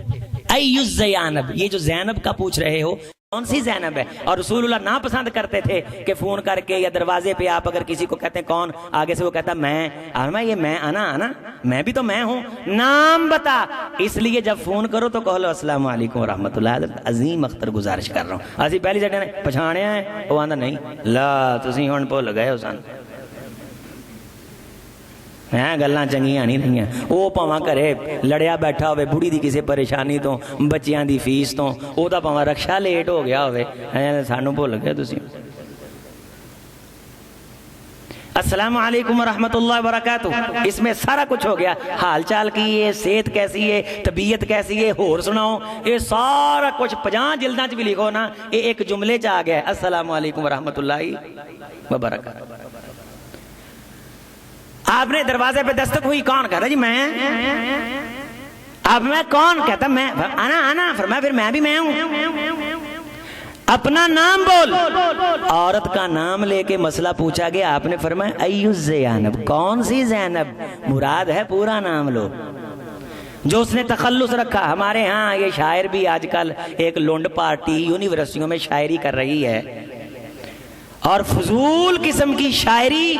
ایُّ زینب، یہ جو زینب کا پوچھ رہے ہو کون سی زینب ہے. اور رسول اللہ ناپسند کرتے تھے کہ فون کر کے یا دروازے پہ آپ اگر کسی کو کہتے ہیں کون، آگے سے وہ کہتا میں، اور یہ میں انا میں بھی تو میں ہوں، نام بتا. اس لیے جب فون کرو تو کہو السلام علیکم ورحمۃ اللہ، عظیم اختر گزارش کر رہا ہوں. اسی پہلی جگہ پچھاڑیا ہے، وہ آندا نہیں لا تسی ہن بھول گئے ہو سن، گلاں چنگیاں نہیں رہیاں. وہ پاواں گھرے لڑیا بیٹھا ہوئے بڑھی دی کسی پریشانی تو، بچیاں دی فیس تو، او دا پاواں رکشا لیٹ ہو گیا ہوئے، سانو بھول گئے تسی. السلام علیکم ورحمۃ اللہ وبرکاتہ، اس میں سارا کچھ ہو گیا. حال چال کی ہے، صحت کیسی ہے، طبیعت کیسی ہے، ہور سناؤ، یہ سارا کچھ 50 جلداں چ بھی لکھو نا، یہ ایک جملے چ آ گیا السلام علیکم ورحمۃ اللہ وبرکاتہ. آپ نے دروازے پہ دستک ہوئی، کون کہتا جی میں، اب میں کون کہتا میں، انا فرمایا پھر میں بھی میں ہوں. اپنا نام بول. عورت کا نام لے کے مسئلہ پوچھا گیا، آپ نے فرمایا ایُّ زینب، کون سی زینب، مراد ہے پورا نام لو. جو اس نے تخلص رکھا. ہمارے ہاں یہ شاعر بھی آج کل ایک لونڈ پارٹی یونیورسٹیوں میں شاعری کر رہی ہے، اور فضول قسم کی شاعری،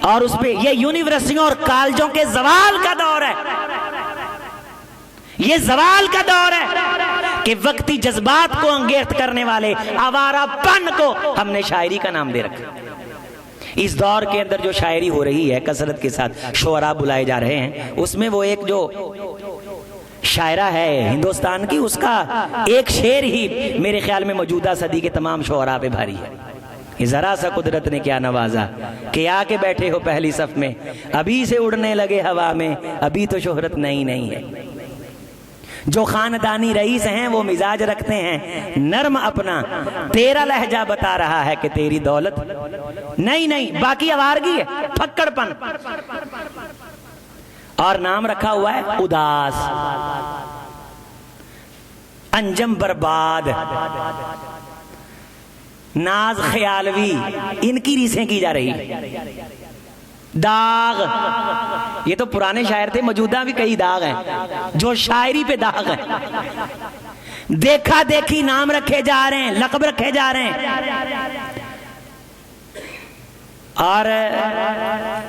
اور اس پہ یہ یونیورسٹیوں اور کالجوں کے زوال کا دور ہے. یہ زوال کا دور ہے کہ وقتی جذبات کو انگیخت کرنے والے آوارہ پن کو ہم نے شاعری کا نام دے رکھا. اس دور کے اندر جو شاعری ہو رہی ہے کثرت کے ساتھ، شعراء بلائے جا رہے ہیں، اس میں وہ ایک جو شاعرہ ہے ہندوستان کی، اس کا ایک شعر ہی میرے خیال میں موجودہ صدی کے تمام شعراء پہ بھاری ہے. ذرا سا قدرت نے کیا نوازا کہ آ کے بیٹھے ہو پہلی صف میں، ابھی سے اڑنے لگے ہوا میں، ابھی تو شہرت نہیں ہے. جو خاندانی رئیس ہیں وہ مزاج رکھتے ہیں نرم اپنا، تیرا لہجہ بتا رہا ہے کہ تیری دولت نہیں، باقی آوارگی ہے، پھکڑ پن. اور نام رکھا ہوا ہے اداس، انجم برباد، ناز خیالوی، ان کی ریسیں کی جا رہی. داغ، یہ تو پرانے شاعر تھے، موجودہ بھی کئی داغ ہیں جو شاعری پہ داغ ہیں. دیکھا دیکھی نام رکھے جا رہے ہیں، لقب رکھے جا رہے ہیں. اور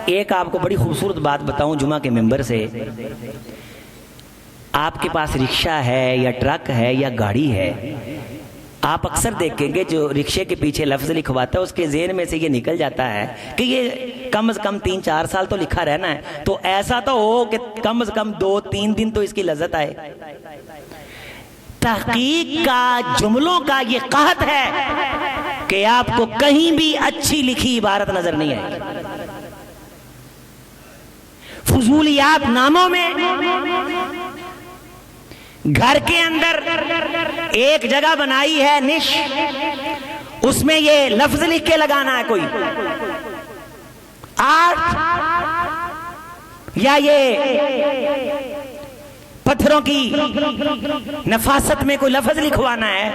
ایک آپ کو بڑی خوبصورت بات بتاؤں جمعہ کے ممبر سے، آپ کے پاس رکشہ ہے یا ٹرک ہے یا گاڑی ہے، آپ اکثر دیکھیں گے جو رکشے کے پیچھے لفظ لکھواتا ہے اس کے ذہن میں سے یہ نکل جاتا ہے کہ یہ کم از کم 3-4 سال تو لکھا رہنا ہے، تو ایسا تو ہو کہ کم از کم 2-3 دن تو اس کی لذت آئے. تحقیق کا، جملوں کا یہ قحط ہے کہ آپ کو کہیں بھی اچھی لکھی عبارت نظر نہیں آئے. فضولیات ناموں میں گھر کے اندر ایک جگہ بنائی ہے نش، اس میں یہ لفظ لکھ کے لگانا ہے، کوئی آرٹ یا یہ پتھروں کی نفاست میں کوئی لفظ لکھوانا ہے.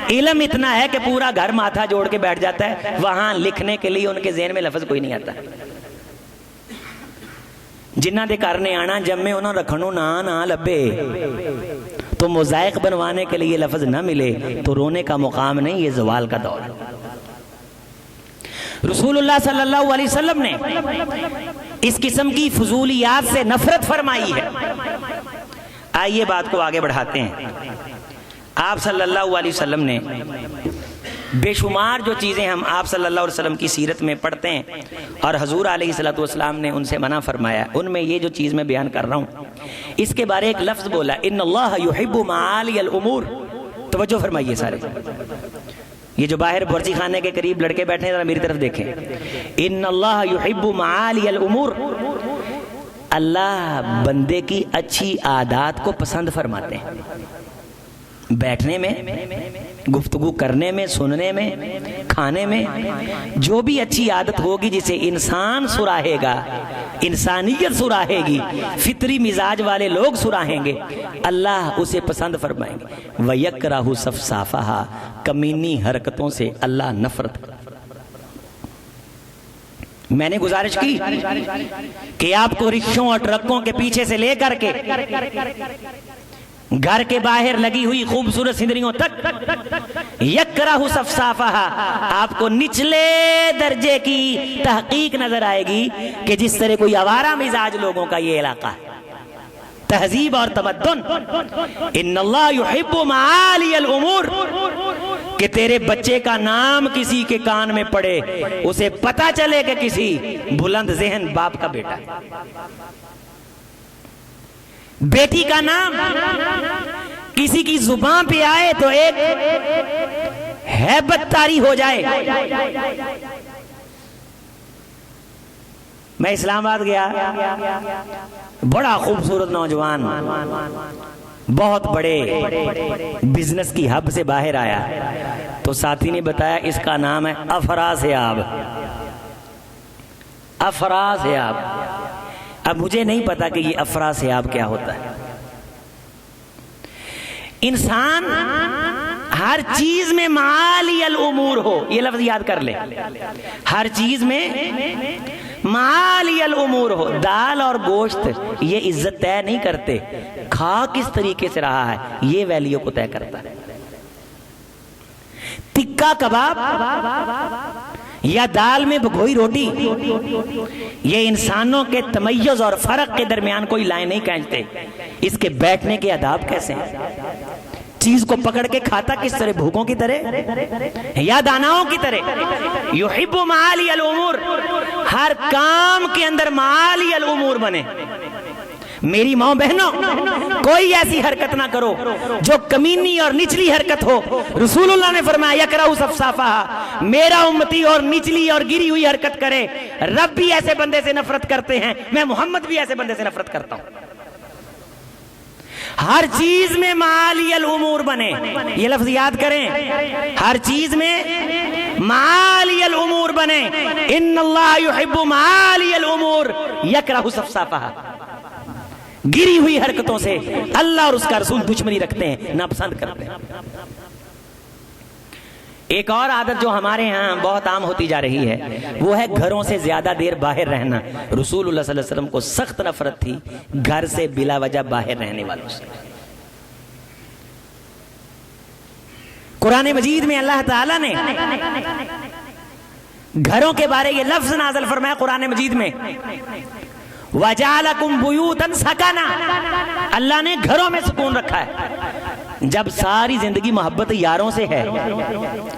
علم اتنا ہے کہ پورا گھر ماتھا جوڑ کے بیٹھ جاتا ہے، وہاں لکھنے کے لیے ان کے ذہن میں لفظ کوئی نہیں آتا. جنہ دے گھر نے آنا جمے انہوں رکھنوں نہ لبے تو موزائیک بنوانے کے لیے یہ لفظ نہ ملے تو رونے کا مقام نہیں، یہ زوال کا دور۔ رسول اللہ صلی اللہ علیہ وسلم نے اس قسم کی فضولیات سے نفرت فرمائی ہے۔ آئیے بات کو آگے بڑھاتے ہیں۔ آپ صلی اللہ علیہ وسلم نے بے شمار جو چیزیں ہم آپ صلی اللہ علیہ وسلم کی سیرت میں پڑھتے ہیں اور حضور علیہ السلام نے ان سے منع فرمایا، ان میں یہ جو چیز میں بیان کر رہا ہوں، اس کے بارے ایک لفظ بولا، ان اللہ یحب معالی الامور۔ توجہ فرمائیے سارے، یہ جو باہر برچی خانے کے قریب لڑکے بیٹھے ہیں ذرا میری طرف دیکھیں، ان اللہ یحب معالی الامور، اللہ بندے کی اچھی عادات کو پسند فرماتے ہیں۔ بیٹھنے میں، گفتگو کرنے میں، سننے میں، کھانے میں، جو بھی اچھی عادت ہوگی جسے انسان سراہے گا، انسانیت سراہے گی، فطری مزاج والے لوگ سراہیں گے، اللہ اسے پسند فرمائیں گے۔ وَيَكْرَهُ صَفْصَافَهَا، کمینی حرکتوں سے اللہ نفرت کرتا۔ میں نے گزارش کی کہ آپ کو رکشوں اور ٹرکوں کے پیچھے سے لے کر کے گھر کے باہر لگی ہوئی خوبصورت سندریوں تک یکرہ صفصافہا، آپ کو نچلے درجے کی تحقیق نظر آئے گی کہ جس طرح کوئی آوارہ مزاج لوگوں کا یہ علاقہ ہے۔ تہذیب اور تمدن، ان اللہ یحب معالی الامور، کہ تیرے بچے کا نام کسی کے کان میں پڑے اسے پتا چلے کہ کسی بلند ذہن باپ کا بیٹا ہے۔ بیٹی کا نام کسی کی زبان پہ آئے تو ایک ہیبت طاری ہو جائے۔ میں اسلام آباد گیا، بڑا خوبصورت نوجوان بہت بڑے بزنس کی ہب سے باہر آیا، تو ساتھی نے بتایا اس کا نام ہے افراسیاب۔ افراسیاب، اب مجھے نہیں پتا کہ یہ افراسیاب کیا ہوتا ہے۔ انسان ہر چیز میں معالی الامور ہو، یہ لفظ یاد کر لے، ہر چیز میں معالی الامور ہو۔ دال اور گوشت یہ عزت طے نہیں کرتے، کھا کس طریقے سے رہا ہے یہ ویلیو کو طے کرتا ہے۔ ٹکا کباب یا دال میں بھگوئی روٹی، یہ انسانوں کے تمیز اور فرق کے درمیان کوئی لائن نہیں کھینچتے۔ اس کے بیٹھنے کے آداب کیسے ہیں؟ چیز کو پکڑ کے کھاتا کس طرح، بھوکوں کی طرح یا داناؤں کی طرح؟ یحب معالی الامور، ہر کام کے اندر معالی الامور بنے۔ میری ماں بہنوں، کوئی ایسی حرکت نہ کرو جو کمینی اور نچلی حرکت ہو۔ رسول اللہ نے فرمایا یکرہ صفصافہا، میرا امتی اور نچلی اور گری ہوئی حرکت کرے، رب بھی ایسے بندے سے نفرت کرتے ہیں، میں محمد بھی ایسے بندے سے نفرت کرتا ہوں۔ ہر چیز میں معالی الامور بنے، یہ لفظ یاد کریں، ہر چیز میں معالی الامور بنے۔ ان اللہ یحب معالی الامور یکرہ صفصافہا، گری ہوئی حرکتوں سے اللہ اور اس کا رسول دشمنی رکھتے ہیں، ناپسند کرتے ہیں۔ ایک اور عادت جو ہمارے ہاں بہت عام ہوتی جا رہی ہے وہ ہے گھروں سے زیادہ دیر باہر رہنا۔ رسول اللہ صلی اللہ علیہ وسلم کو سخت نفرت تھی گھر سے بلا وجہ باہر رہنے والوں سے۔ قرآن مجید میں اللہ تعالیٰ نے گھروں کے بارے یہ لفظ نازل فرمایا قرآن مجید میں، وَجَعَلَكُمْ بُيُوتًا سَكَنًا، اللہ نے گھروں میں سکون رکھا ہے۔ جب ساری زندگی محبت یاروں سے ہے،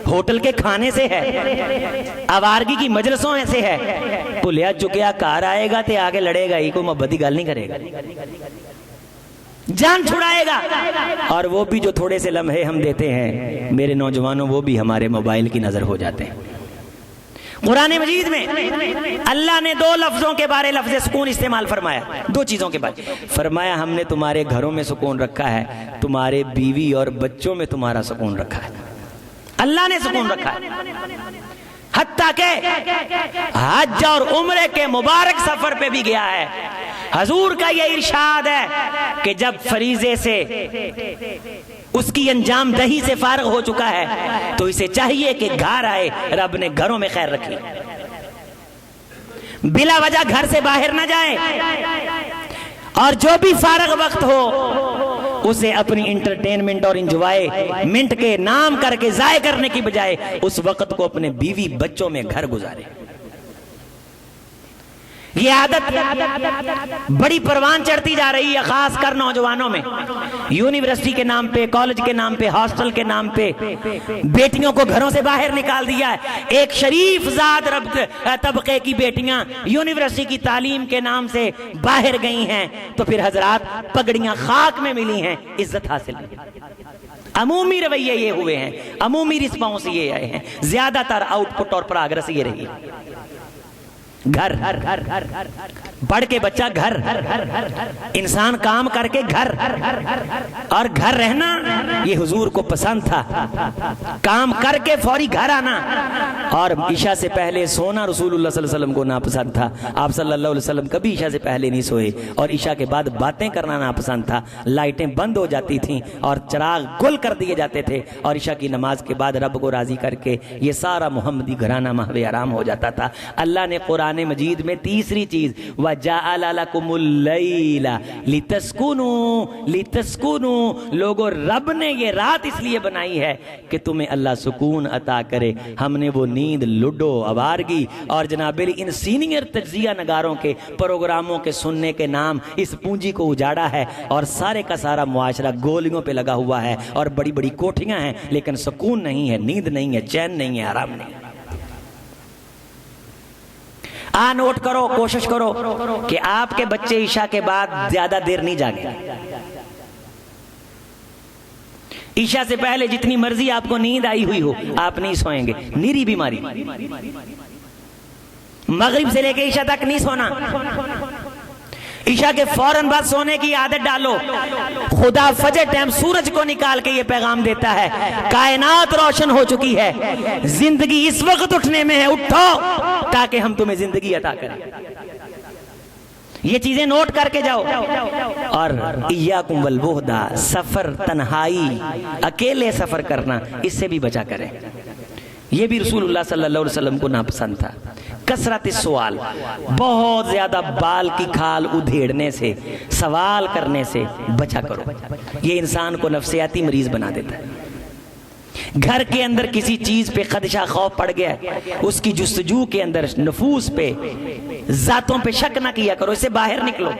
ہوٹل کے کھانے سے ہے، آوارگی کی مجلسوں سے ہے، تو لیا چکیا کار آئے گا تے آگے لڑے گا ہی، کوئی محبتی گل نہیں کرے گا، جان چھڑائے گا۔ اور وہ بھی جو تھوڑے سے لمحے ہم دیتے ہیں میرے نوجوانوں، وہ بھی ہمارے موبائل کی نظر ہو جاتے ہیں۔ قرآن مجید میں اللہ نے دو لفظوں کے بارے لفظ سکون استعمال فرمایا، دو چیزوں کے بارے فرمایا، ہم نے تمہارے گھروں میں سکون رکھا ہے، تمہارے بیوی اور بچوں میں تمہارا سکون رکھا ہے۔ اللہ نے سکون رکھا ہے، حتیٰ کہ حج اور عمرے کے مبارک سفر پہ بھی گیا ہے۔ حضور کا یہ ارشاد ہے کہ جب فریضے سے اس کی انجام دہی سے فارغ ہو چکا ہے تو اسے چاہیے کہ گھر آئے، رب نے گھروں میں خیر رکھی، بلا وجہ گھر سے باہر نہ جائے، اور جو بھی فارغ وقت ہو اسے اپنی انٹرٹینمنٹ اور انجوائمنٹ کے نام کر کے ضائع کرنے کی بجائے اس وقت کو اپنے بیوی بچوں میں گھر گزارے. یہ عادت بڑی پروان چڑھتی جا رہی ہے، خاص کر نوجوانوں میں. یونیورسٹی کے نام پہ، کالج کے نام پہ، ہاسٹل کے نام پہ بیٹیوں کو گھروں سے باہر نکال دیا ہے. ایک شریف ذات طبقے کی بیٹیاں یونیورسٹی کی تعلیم کے نام سے باہر گئی ہیں تو پھر حضرات پگڑیاں خاک میں ملی ہیں، عزت حاصل کی. عمومی رویے یہ ہوئے ہیں، عمومی رسپانس یہ آئے ہیں، زیادہ تر آؤٹ پٹ اور پروگرس یہ رہی. گھر پڑھ کے بچہ گھر، انسان کام کر کے گھر، اور گھر رہنا یہ حضور کو پسند تھا. کام کر کے فوری گھر آنا اور عشاء سے پہلے سونا رسول اللہ صلی اللہ علیہ وسلم کو ناپسند تھا. آپ صلی اللہ علیہ وسلم کبھی عشاء سے پہلے نہیں سوئے اور عشاء کے بعد باتیں کرنا ناپسند تھا. لائٹیں بند ہو جاتی تھیں اور چراغ گل کر دیے جاتے تھے اور عشاء کی نماز کے بعد رب کو راضی کر کے یہ سارا محمدی گھرانہ محو آرام ہو جاتا تھا. اللہ نے قرآن مجید میں تیسری چیز وَجَعَلَ لَكُمُ اللَّيْلَ لِتَسْكُنُوا لوگوں رب نے یہ رات اس لیے بنائی ہے کہ تمہیں اللہ سکون عطا کرے. ہم نے وہ نیند، لڈو، آوارگی اور جناب ان سینئر تجزیہ نگاروں کے پروگراموں کے سننے کے نام اس پونجی کو اجاڑا ہے اور سارے کا سارا معاشرہ گولیوں پہ لگا ہوا ہے اور بڑی بڑی کوٹھیاں ہیں لیکن سکون نہیں ہے، نیند نہیں ہے، چین نہیں ہے، آرام نہیں ہے. نوٹ کرو، کوشش کرو کہ آپ کے بچے عشاء کے بعد زیادہ دیر نہیں جاگیں. عشاء سے پہلے جتنی مرضی آپ کو نیند آئی ہوئی ہو آپ نہیں سوئیں گے. نیری بیماری. مغرب سے لے کے عشاء تک نہیں سونا. عشاء کے فوراً بعد سونے کی عادت ڈالو. خدا فجر ٹائم سورج کو نکال کے یہ پیغام دیتا ہے کائنات روشن ہو چکی ہے، زندگی اس وقت اٹھنے میں ہے، اٹھو تاکہ ہم تمہیں زندگی عطا کریں. یہ چیزیں نوٹ کر کے جاؤ. اور ایاکم والبہدہ، سفر، تنہائی، اکیلے سفر کرنا، اس سے بھی بچا کریں. یہ بھی رسول اللہ صلی اللہ علیہ وسلم کو ناپسند تھا. کثرت سوال، بہت زیادہ بال کی کھال ادھیڑنے سے، سوال کرنے سے بچا کرو. یہ انسان کو نفسیاتی مریض بنا دیتا ہے. گھر کے اندر کسی چیز پہ خدشہ خوف پڑ گیا ہے، اس کی جستجو کے اندر نفوس پہ، ذاتوں پہ شک نہ کیا کرو، اس سے باہر نکلو.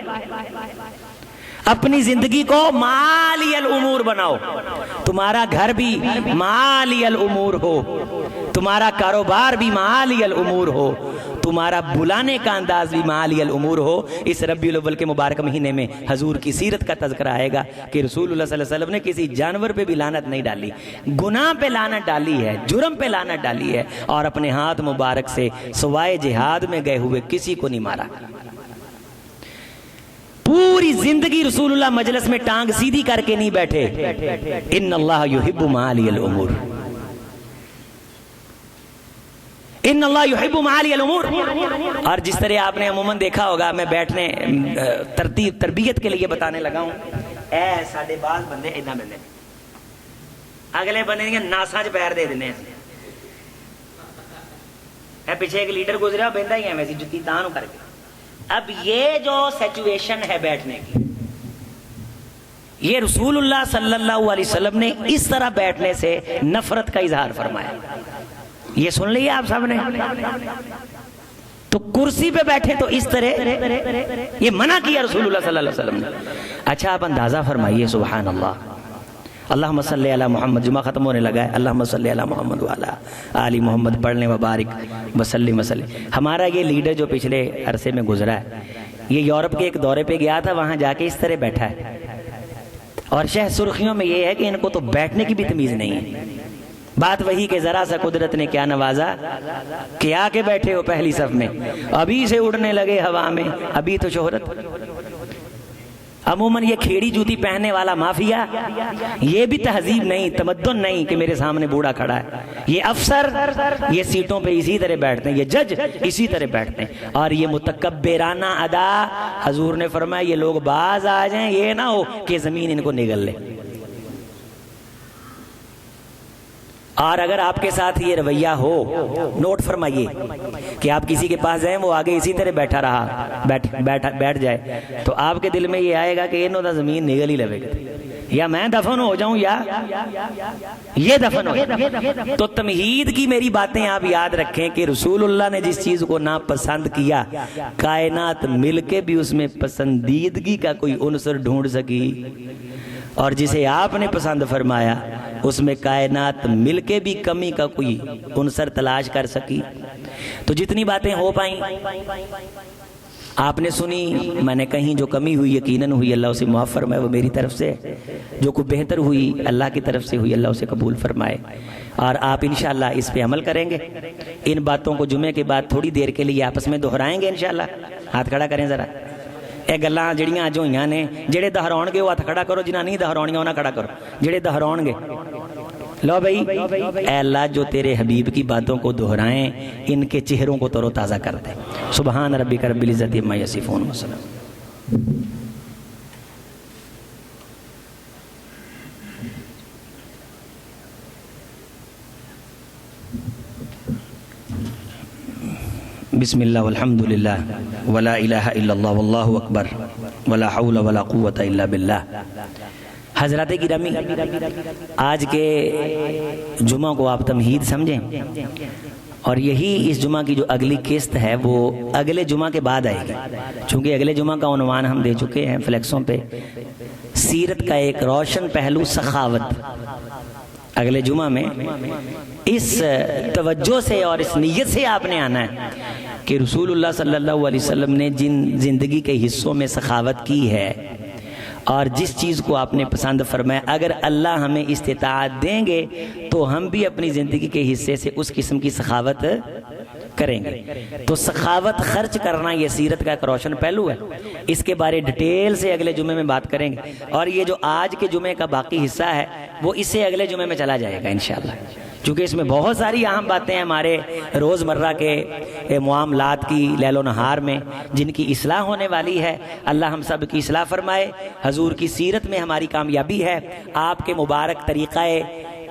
اپنی زندگی کو مالی الامور بناؤ. تمہارا گھر بھی مالی الامور ہو، تمہارا کاروبار بھی مالی الامور ہو، تمہارا بلانے کا انداز بھی مالی الامور ہو. اس ربیع الاول کے مبارک مہینے میں حضور کی سیرت کا تذکرہ آئے گا کہ رسول اللہ صلی اللہ علیہ وسلم نے کسی جانور پہ بھی لعنت نہیں ڈالی، گناہ پہ لعنت ڈالی ہے، جرم پہ لعنت ڈالی ہے، اور اپنے ہاتھ مبارک سے سوائے جہاد میں گئے ہوئے کسی کو نہیں مارا. پوری زندگی رسول اللہ مجلس میں ٹانگ سیدھی کر کے نہیں بیٹھے. ان اللہ یحب معالی الامور، ان اللہ یحب معالی الامور. اور جس طرح آپ نے عموماً دیکھا ہوگا، میں بیٹھنے تربیت کے لیے بتانے لگا ہوں، اے ساڈے باز بندے اینا بندے اگلے بندے دیاں ناساں چ پیر دے دینے. اے پیچھے ایک لیڈر گزرا بہندا ہی ایویں سی جُتی تاں نوں کر کے. اب یہ جو سچویشن ہے بیٹھنے کی، یہ رسول اللہ صلی اللہ علیہ وسلم نے اس طرح بیٹھنے سے نفرت کا اظہار فرمایا. یہ سن لیا آپ سب نے. تو کرسی پہ بیٹھے تو اس طرح یہ منع کیا رسول اللہ صلی اللہ علیہ وسلم نے. اچھا آپ اندازہ فرمائیے، سبحان اللہ. اللہم صلی علی محمد، جمعہ ختم ہونے لگا ہے، اللہم صلی علی محمد وعلی آل محمد پڑھنے مبارک وسلم وسلم. ہمارا یہ لیڈر جو پچھلے عرصے میں گزرا ہے، یہ یورپ کے ایک دورے پہ گیا تھا، وہاں جا کے اس طرح بیٹھا ہے. اور شہ سرخیوں میں یہ ہے کہ ان کو تو بیٹھنے کی بھی تمیز نہیں ہے. بات وہی کہ ذرا سا قدرت نے کیا نوازا کہ آ کے بیٹھے ہو پہلی صف میں، ابھی سے اڑنے لگے ہوا میں، ابھی تو شہرت. عموماً یہ کھیڑی جوتی پہننے والا مافیا، یہ بھی تہذیب نہیں، تمدن نہیں کہ میرے سامنے بوڑھا کھڑا ہے. یہ افسر یہ سیٹوں پہ اسی طرح بیٹھتے ہیں، یہ جج اسی طرح بیٹھتے ہیں. اور یہ متکبرانہ ادا، حضور نے فرمایا یہ لوگ باز آ جائیں، یہ نہ ہو کہ زمین ان کو نگل لے. اور اگر آپ کے ساتھ یہ رویہ ہو، نوٹ فرمائیے کہ آپ کسی کے پاس جائیں، وہ آگے اسی طرح بیٹھا رہا، بیٹھ جائے، تو آپ کے دل میں یہ آئے گا کہ انہوں نے زمین نگل ہی لوے گا. یا میں دفن ہو جاؤں یا یہ دفن ہو جائے۔ تو تمہید کی میری باتیں آپ یاد رکھیں کہ رسول اللہ نے جس چیز کو ناپسند کیا، کائنات مل کے بھی اس میں پسندیدگی کا کوئی عنصر ڈھونڈ سکی، اور جسے آپ نے پسند فرمایا اس میں کائنات مل کے بھی کمی کا کوئی عنصر تلاش کر سکی۔ تو جتنی باتیں ہو پائیں آپ نے سنی، میں نے کہیں جو کمی ہوئی یقیناً ہوئی، اللہ اسے معاف فرمائے، وہ میری طرف سے، جو کوئی بہتر ہوئی اللہ کی طرف سے ہوئی، اللہ اسے قبول فرمائے، اور آپ انشاءاللہ اس پہ عمل کریں گے۔ ان باتوں کو جمعے کے بعد تھوڑی دیر کے لیے آپس میں دہرائیں گے انشاءاللہ۔ ہاتھ کھڑا کریں ذرا، یہ گلاں جڑیاں اج ہوئیاں نے، جڑے دہراؤ گے وہ ہاتھ کھڑا کرو، جنہاں نہیں دہراؤنیاں انہاں کھڑا کرو، جڑے دہراؤ گے۔ لو بھائی، اے اللہ جو تیرے حبیب کی باتوں کو دہرائیں ان کے چہروں کو تر و تازہ کر دے۔ سبحان ربک رب العزت عما یصفون وسلام۔ بسم اللہ والحمد للہ ولا الہ الا اللہ واللہ اکبر ولا حول ولا قوة الا باللہ۔ حضرات گرامی، آج کے جمعہ کو آپ تمہید سمجھیں، اور یہی اس جمعہ کی جو اگلی قسط ہے وہ اگلے جمعہ کے بعد آئے گی، چونکہ اگلے جمعہ کا عنوان ہم دے چکے ہیں فلیکسوں پہ، سیرت کا ایک روشن پہلو سخاوت۔ اگلے جمعہ میں اس توجہ سے اور اس نیت سے آپ نے آنا ہے کہ رسول اللہ صلی اللہ علیہ وسلم نے جن زندگی کے حصوں میں سخاوت کی ہے اور جس چیز کو آپ نے پسند فرمایا، اگر اللہ ہمیں استطاعت دیں گے تو ہم بھی اپنی زندگی کے حصے سے اس قسم کی سخاوت کریں گے۔ تو سخاوت خرچ کرنا یہ سیرت کا ایک روشن پہلو ہے، اس کے بارے ڈیٹیل سے اگلے جمعے میں بات کریں گے، اور یہ جو آج کے جمعے کا باقی حصہ ہے وہ اس سے اگلے جمعے میں چلا جائے گا انشاءاللہ، چونکہ اس میں بہت ساری اہم باتیں ہیں ہمارے روزمرہ کے معاملات کی لیل و نہار میں جن کی اصلاح ہونے والی ہے۔ اللہ ہم سب کی اصلاح فرمائے، حضور کی سیرت میں ہماری کامیابی ہے، آپ کے مبارک طریقہ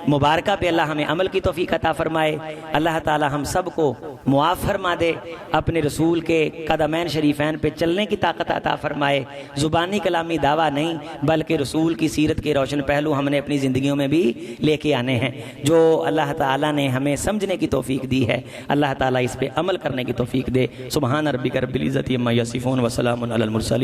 مبارکہ پہ اللہ ہمیں عمل کی توفیق عطا فرمائے، اللہ تعالی ہم سب کو معاف فرما دے، اپنے رسول کے قدمین شریفین پہ چلنے کی طاقت عطا فرمائے، زبانی کلامی دعویٰ نہیں بلکہ رسول کی سیرت کے روشن پہلو ہم نے اپنی زندگیوں میں بھی لے کے آنے ہیں، جو اللہ تعالی نے ہمیں سمجھنے کی توفیق دی ہے، اللہ تعالی اس پہ عمل کرنے کی توفیق دے۔ سبحان ربک رب العزت عما یصفون وسلام علی المرسلین۔